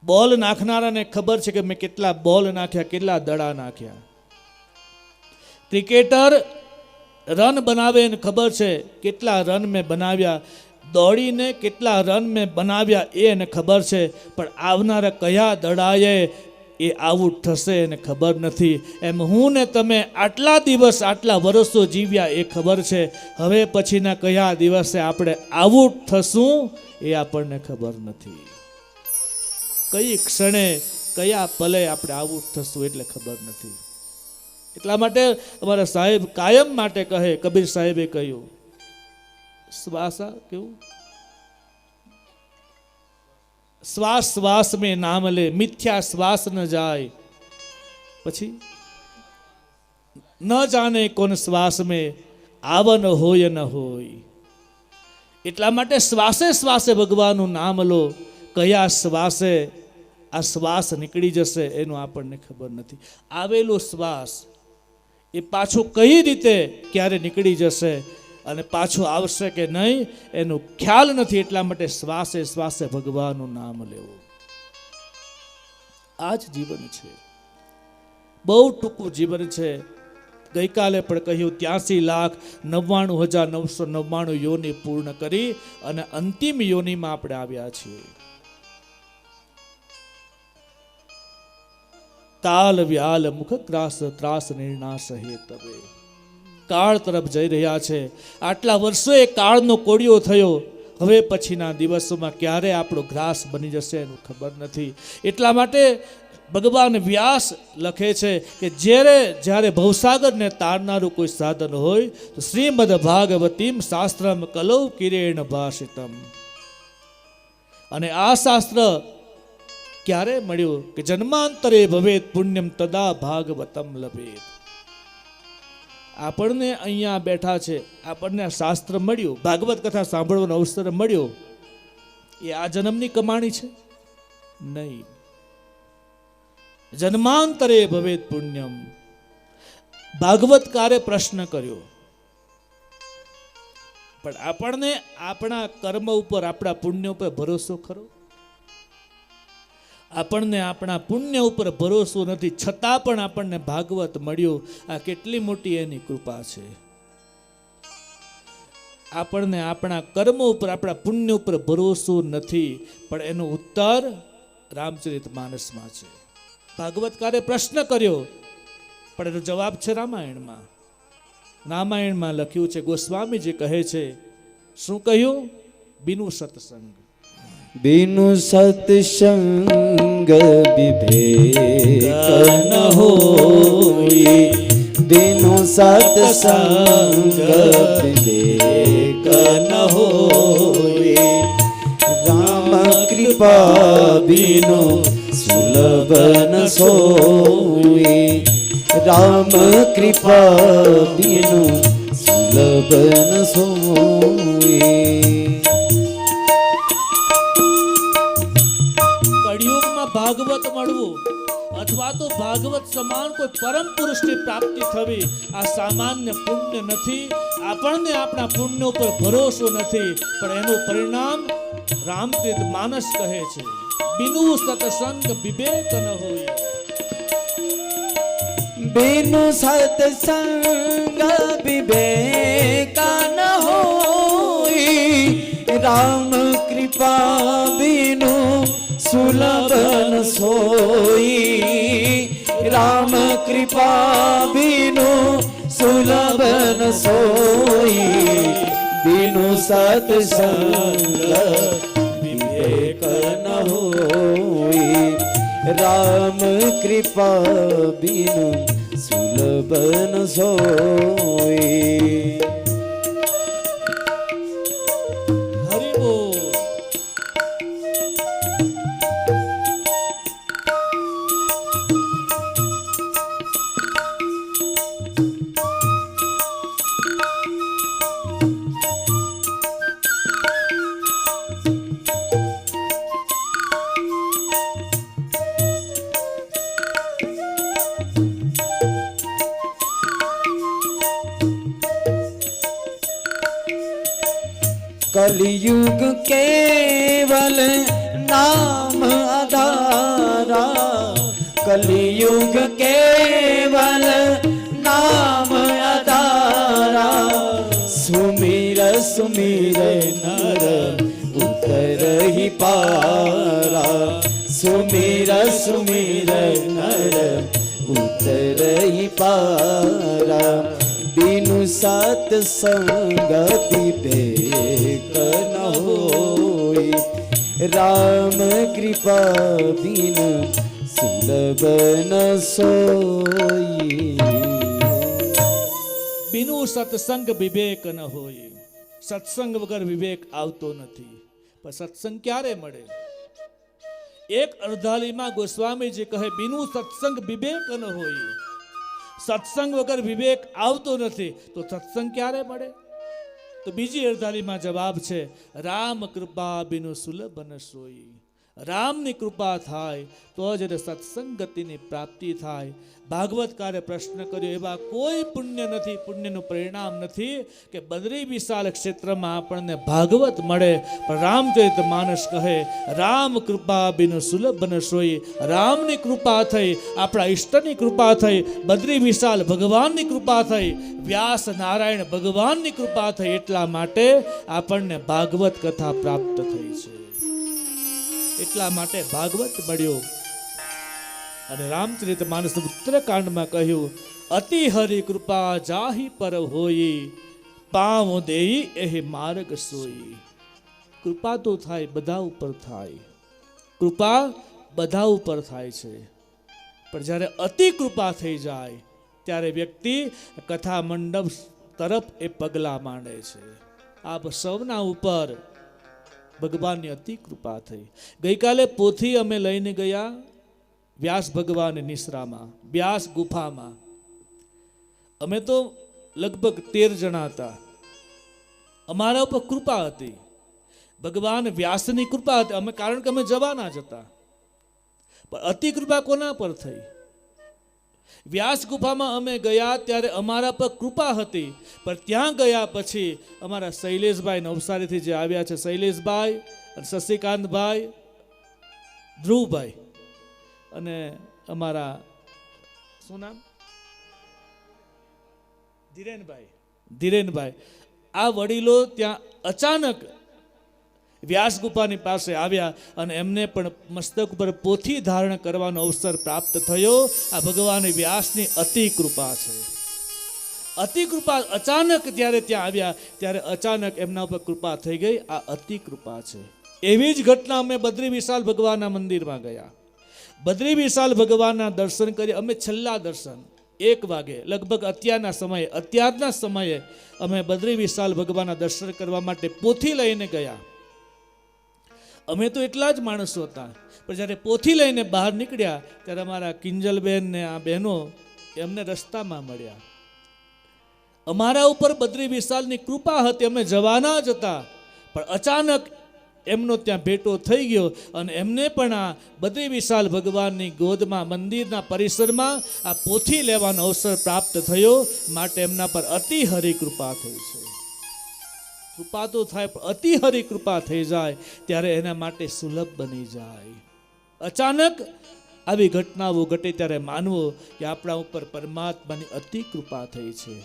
બોલ નાખનારાને ખબર છે કે મેં કેટલા બોલ નાખ્યા, કેટલા દડા નાખ્યા. ક્રિકેટર રન બનાવે એને ખબર છે કેટલા રન મેં બનાવ્યા, દોડીને કેટલા રન મેં બનાવ્યા એ એને ખબર છે, પણ આવનારા કયા દડાએ એ આઉટ થશે એને ખબર નથી. એમ હું ને તમે આટલા દિવસ, આટલા વર્ષો જીવ્યા એ ખબર છે, હવે પછીના કયા દિવસે આપણે આઉટ થશું એ આપણને ખબર નથી. કઈ ક્ષણે, કયા પલે આપણે આઉટ થશું એટલે ખબર નથી. એટલા માટે અમારા સાહેબ કાયમ માટે કહે, કબીર સાહેબે કહ્યું, શ્વાસા કેવું, શ્વાસ શ્વાસ में नाम ले मिथ्या श्वास न जाए, પછી ન જાણે કોણ શ્વાસ में આવન હોય ન હોય. એટલા માટે શ્વાસે શ્વાસે ભગવાનનું નામ લો, કયા શ્વાસે આ શ્વાસ નીકળી જશે એનું આપણને ખબર નથી. આવેલો શ્વાસ એ પાછો કઈ રીતે ક્યારે નીકળી જશે અને પાછો આવશે કે નહીં એનું ખ્યાલ નથી. એટલા માટે શ્વાસે શ્વાસે ભગવાનનું નામ લેવું. આ જ જીવન છે, બહુ ટૂંકું જીવન છે. ગઈકાલે પણ કહ્યું 83,99,999 યોની પૂર્ણ કરી અને અંતિમ યોનીમાં આપણે આવ્યા છીએ. કાલ વ્યાલ મુખ ત્રાસ નિર્નાશ હે તવે. કાળ તરફ જઈ રહ્યા છે. આટલા વર્ષો એ કાળનો કોડિયો થયો, હવે પછીના દિવસોમાં ક્યારે આપણો ગ્રાસ બની જશે એનું ખબર નથી. એટલા માટે ભગવાન વ્યાસ લખે છે કે જ્યારે ભવસાગરને તારનારું કોઈ સાધન હોય તો શ્રીમદ ભાગવતીમ શાસ્ત્રમ કલૌ કિરેણ ભાષિતમ. અને આ શાસ્ત્ર ક્યારે મળ્યું કે જન્માંતરે ભવેત પુણ્યમ તદા ભાગવતમ લભેત. આપણને અહીંયા બેઠા છે, આપણને આ શાસ્ત્ર મળ્યું, ભાગવત કથા સાંભળવાનો અવસર મળ્યો, એ આ જન્મની કમાણી છે નહીં. જન્માંતરે ભવેત પુણ્યમ, ભાગવતકારે પ્રશ્ન કર્યો, પણ આપણને આપણા કર્મ ઉપર, આપણા પુણ્ય ઉપર ભરોસો ખરો? આપણને આપણા પુણ્ય ઉપર ભરોસો નથી, છતાં પણ આપણને ભાગવત મળ્યું. આ કેટલી મોટી એની કૃપા છે. આપણને આપણા કર્મ ઉપર, આપણા પુણ્ય ઉપર ભરોસો નથી, પણ એનો ઉત્તર રામચરિતમાનસમાં છે. ભાગવતકારે પ્રશ્ન કર્યો, પણ એનો જવાબ છે રામાયણમાં. રામાયણમાં લખ્યું છે, ગોસ્વામીજી કહે છે, શું કહ્યું? બિનુ સત્સંગ. बिनु सत्संग विवेक न होई, बिनु सत्संग विवेक न होई, राम कृपा बिनु सुलभ न सोई, राम कृपा बिनु सुलभ न सोई. કળિયુગમાં ભાગવત મળવું અથવા તો ભાગવત સમાન કોઈ પરમ પુરુષની પ્રાપ્તિ થવી આ સામાન્ય પુણ્ય નથી. આપણને આપણા પુણ્ય ઉપર ભરોસો નથી, પણ એનું પરિણામ રામચરિતમાનસ કહે છે, બિનુ સત્સંગ વિવેક ન હોય. बिनु सत्संग विवेक न होई, राम कृपा बिनु सुलभ न सोई, राम कृपा बिनु सुलभ न सोई, बिनु सत्संग विवेक न होई, राम कृपा बिनु सुलभ न सोई. હરિ બોલ. कलयुग केवल नाम आधारा, कलयुग केवल नाम आधारा, सुमिर सुमिर नर उतर ही पारा, सुमिर सुमिर नर उतर ही पारा, बिनु सत्संग विवेक न होई, राम कृपा बिनु सुलभ न सोई. બિનુ સત્સંગ વિવેક ન હોય. સત્સંગ વગર વિવેક આવતો નથી. પણ સત્સંગ ક્યારે મળે? એક અર્ધાલીમાં ગોસ્વામીજી કહે, બિનુ સત્સંગ વિવેક ન હોય. સત્સંગ વગર વિવેક આવતો નથી, તો સત્સંગ ક્યારે મળે? તો બીજી અર્ધાલીમાં જવાબ છે, રામ કૃપા બિનુ સુલભ ન સોઈ. રામની કૃપા થાય તો જ એને સત્સંગતિની પ્રાપ્તિ થાય. ભાગવતકારે પ્રશ્ન કર્યો, એવા કોઈ પુણ્ય નથી, પુણ્યનું પરિણામ નથી કે બદ્રી વિશાળ ક્ષેત્રમાં આપણને ભાગવત મળે. પણ રામચરિતમાનસ કહે, રામ કૃપા બિનુ સુલભ ન સોઈ. રામની કૃપા થઈ, આપણા ઈષ્ટની કૃપા થઈ, બદ્રી વિશાળ ભગવાનની કૃપા થઈ, વ્યાસ નારાયણ ભગવાનની કૃપા થઈ, એટલા માટે આપણને ભાગવત કથા પ્રાપ્ત થઈ છે. એટલા માટે ભાગવત મળ્યો. અને રામચરિતમાનસ ઉત્તરકાંડમાં કહ્યું, અતિ હરિ કૃપા જાહી પર હોઈ, પાવ દેઈ એ માર્ગ સોઈ. કૃપા તો થાય, બધા ઉપર થાય, કૃપા બધા ઉપર થાય છે, પણ જ્યારે અતિ કૃપા થઈ જાય ત્યારે વ્યક્તિ કથા મંડપ તરફ એ પગલા માંડે છે. આપ સૌના ઉપર ભગવાનની અતિ કૃપા થઈ. ગઈકાલે પોથી અમે લઈને ગયા વ્યાસ ભગવાન નિશ્રામાં, વ્યાસ ગુફામાં. અમે તો લગભગ 13 જણા હતા. અમારા ઉપર કૃપા હતી, ભગવાન વ્યાસની કૃપા હતી. અમે કારણ કે અમે જવાના જ હતા. પણ અતિ કૃપા કોના પર થઈ? વ્યાસ ગુફામાં અમે ગયા ત્યારે અમારા પર કૃપા હતી, પણ ત્યાં ગયા પછી અમારા શૈલેષભાઈ નવસારીથી જે આવ્યા છે, શૈલેષભાઈ અને શશિકાંતભાઈ, ધ્રુવભાઈ અને અમારા શું નામ, ધીરેનભાઈ, આ વડીલો ત્યાં અચાનક વ્યાસ ગુફાની પાસે આવ્યા અને એમને પણ મસ્તક ઉપર પોથી ધારણ કરવાનો અવસર પ્રાપ્ત થયો. આ ભગવાન વ્યાસની અતિ કૃપા છે. અતિ કૃપા અચાનક જ્યારે ત્યાં આવ્યા ત્યારે અચાનક એમના ઉપર કૃપા થઈ ગઈ. આ અતિ કૃપા છે. એવી જ ઘટના અમે બદ્રી વિશાલ ભગવાનના મંદિરમાં ગયા. બદ્રી વિશાલ ભગવાનના દર્શન કરી અમે છેલ્લા દર્શન 1 વાગે લગભગ અત્યારના સમયે અમે બદ્રી વિશાલ ભગવાનના દર્શન કરવા માટે પોથી લઈને ગયા. અમે તો એટલા જ માણસો હતા, પણ જ્યારે પોથી લઈને બહાર નીકળ્યા ત્યારે અમારા કિંજલબેન ને આ બહેનો એમને રસ્તામાં મળ્યા. અમારા ઉપર બદ્રી વિશાલની કૃપા હતી, અમે જવાના જ હતા, પણ અચાનક એમનો ત્યાં ભેટો થઈ ગયો અને એમને પણ આ બદ્રી વિશાલ ભગવાનની ગોદમાં મંદિરના પરિસરમાં આ પોથી લેવાનો અવસર પ્રાપ્ત થયો. માટે એમના પર અતિ હરિ કૃપા થઈ છે. કૃપા તો થાય, પણ અતિ હરિ કૃપા થઈ જાય ત્યારે એના માટે સુલભ બની જાય. અચાનક આવી ઘટનાઓ ઘટે ત્યારે માનવો કે આપણા ઉપર પરમાત્માની અતિ કૃપા થઈ છે.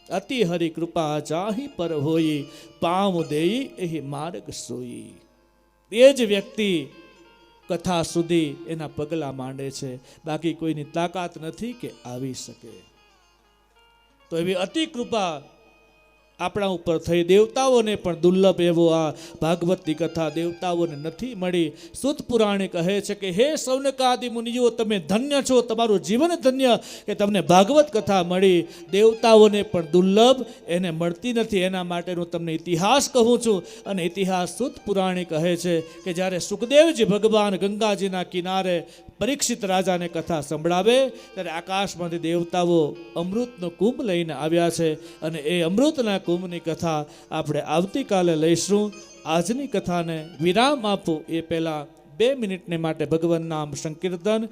અતિ હરિ કૃપા જાહી પર હોઈ, પામ દેઈ એહી માર્ગ સોઈ. એ જ વ્યક્તિ કથા સુધી એના પગલા માંડે છે, બાકી કોઈની તાકાત નથી કે આવી શકે. તો એવી અતિ કૃપા આપણા ઉપર થઈ. દેવતાઓને પણ દુર્લભ એવો આ ભાગવતની કથા દેવતાઓને નથી મળી. સુત પુરાણે કહે છે કે હે સૌનકાદિ મુનિઓ, તમે ધન્ય છો, તમારું જીવન ધન્ય કે તમને ભાગવત કથા મળી. દેવતાઓને પણ દુર્લભ એને મળતી નથી. એના માટેનો તમને ઇતિહાસ કહું છું. અને ઇતિહાસ સુત પુરાણે કહે છે કે જ્યારે સુખદેવજી ભગવાન ગંગાજીના કિનારે પરીક્ષિત રાજાને કથા સંભળાવે ત્યારે આકાશમાંથી દેવતાઓ અમૃતનો કુંભ લઈને આવ્યા છે. અને એ અમૃતના કુંભની કથા આપણે આવતીકાલે લઈશું. આજની કથાને વિરામ આપું એ પહેલાં 2 મિનિટને માટે ભગવાન નામ સંકીર્તન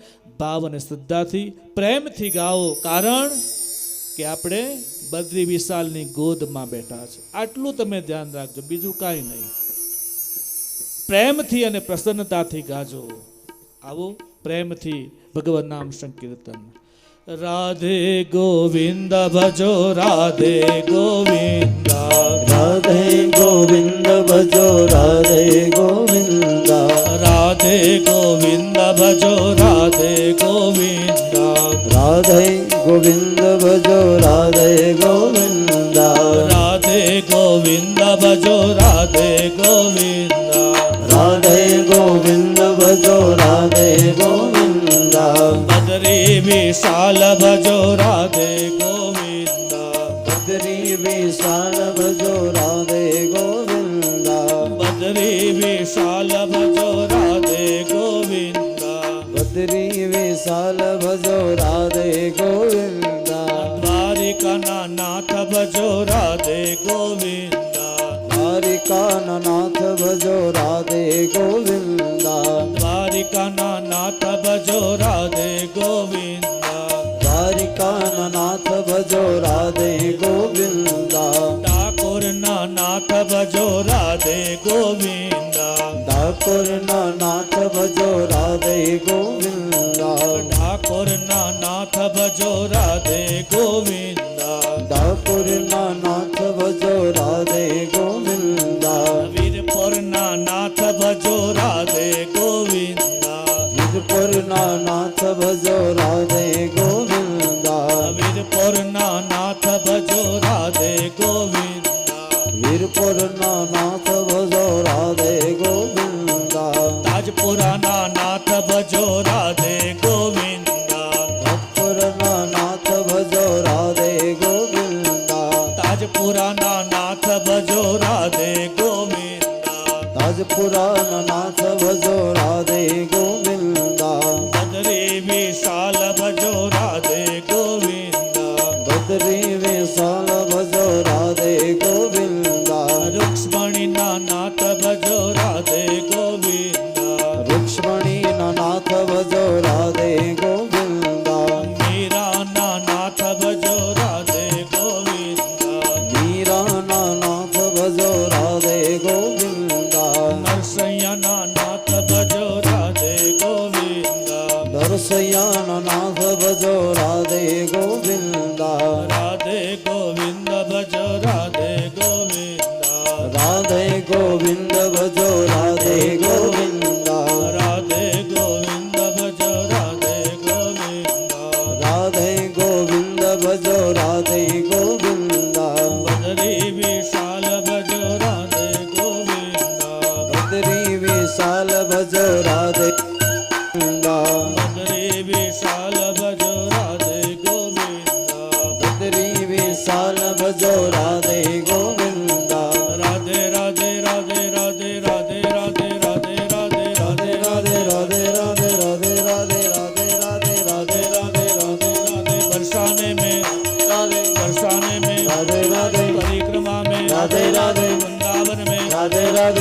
ભાવ અને શ્રદ્ધાથી પ્રેમથી ગાઓ. કારણ કે આપણે બદ્રી વિશાલની ગોદમાં બેઠા છે. આટલું તમે ધ્યાન રાખજો, બીજું કાંઈ નહીં. પ્રેમથી અને પ્રસન્નતાથી ગાજો. આવો પ્રેમથી ભગવાન નામ સંકીર્તન. રાધે ગોવિંદ ભજો, રાધે ગોવિંદ, રાધે ગોવિંદ ભજો, રાધે ગોવિંદ, રાધે ગોવિંદ ભજો, રાધે ગોવિંદ, રાધે ગોવિંદ ભજો, રાધે ગોવિંદ, રાધે ગોવિંદ ભજો, રાધે ગોવિંદ, રાધે ગોવિંદ ભજો, રાધે ગોવિંદ, બદ્રી વિશાલ ભજો, રાધે ગોવિંદ, બદ્રી વિશાલ ભજો, રાધે ગોવિંદ, બદ્રી વિશાલ ભજો, રાધે ગોવિંદ, બદ્રી વિશાલ ભજો, રાધે ગોવિંદ, દ્વારિકાના નાથ ભજો, રાધે ગોવિંદ, દ્વારિકાના નાથ ભજો, રાધે ગોવિંદ, દ્વારિકાના નાથ ભજો, રાધે ગોવિંદ, દ્વારિકાના નાથ ભજો, રાધે ગોવિંદ, ઠાકોરના નાથ ભજો, રાધે ગોવિંદ, ઠાકોરના નાથ ભજો, રાધે ગોવિંદ, ઠાકોરના નાથ ભજો, રાધે ગોવિંદ, ઠાકોરના નાથ ભજો, રાધે ગોવિંદ, વીરપુરના નાથ ભજો, રાધે ગોવિંદ, વીરપુરના નાથ ભજો, રાધે ગોવિંદ, વીરપુરના નાથ ભજો, રાધે ગોવિંદ, વીરપુરના નાથ ભજો, રાધે ગોવિંદ, તાજપુરાના નાથ ભજો, રાધે ગોવિંદ, તાજપુરના નાથ ભજો, રાધે ગોવિંદ, તાજપુરાના નાથ ભજો, રાધે ગોવિંદ, તાજપુરાના નાથ ભજો, રાધે ગોવિંદ, બદ્રી વિશાલ ભજો, રાધે ગોવિંદ, બદ્રી વિશાલ ભજો, રાધે ગોવિંદ, રૂક્ષ્મણીના નાથ ભજો, રાધે ગોવિંદ, રૂક્ષ્મણીના નાથ ભજો, રાધે ગોવિંદ, મીરાના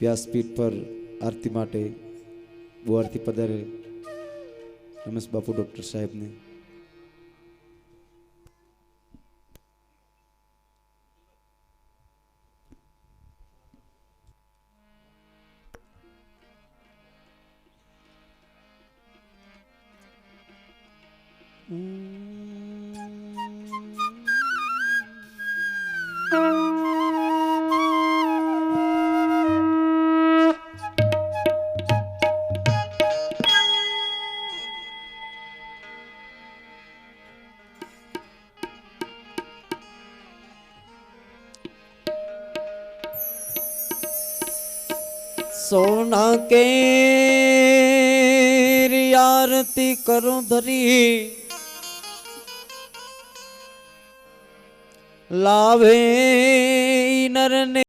વ્યાસપીઠ પર આરતી માટે બહુ આરતી પધારે રમેશ બાપુ ડૉક્ટર સાહેબને सोना के आरती करूं धरी लावे नर ने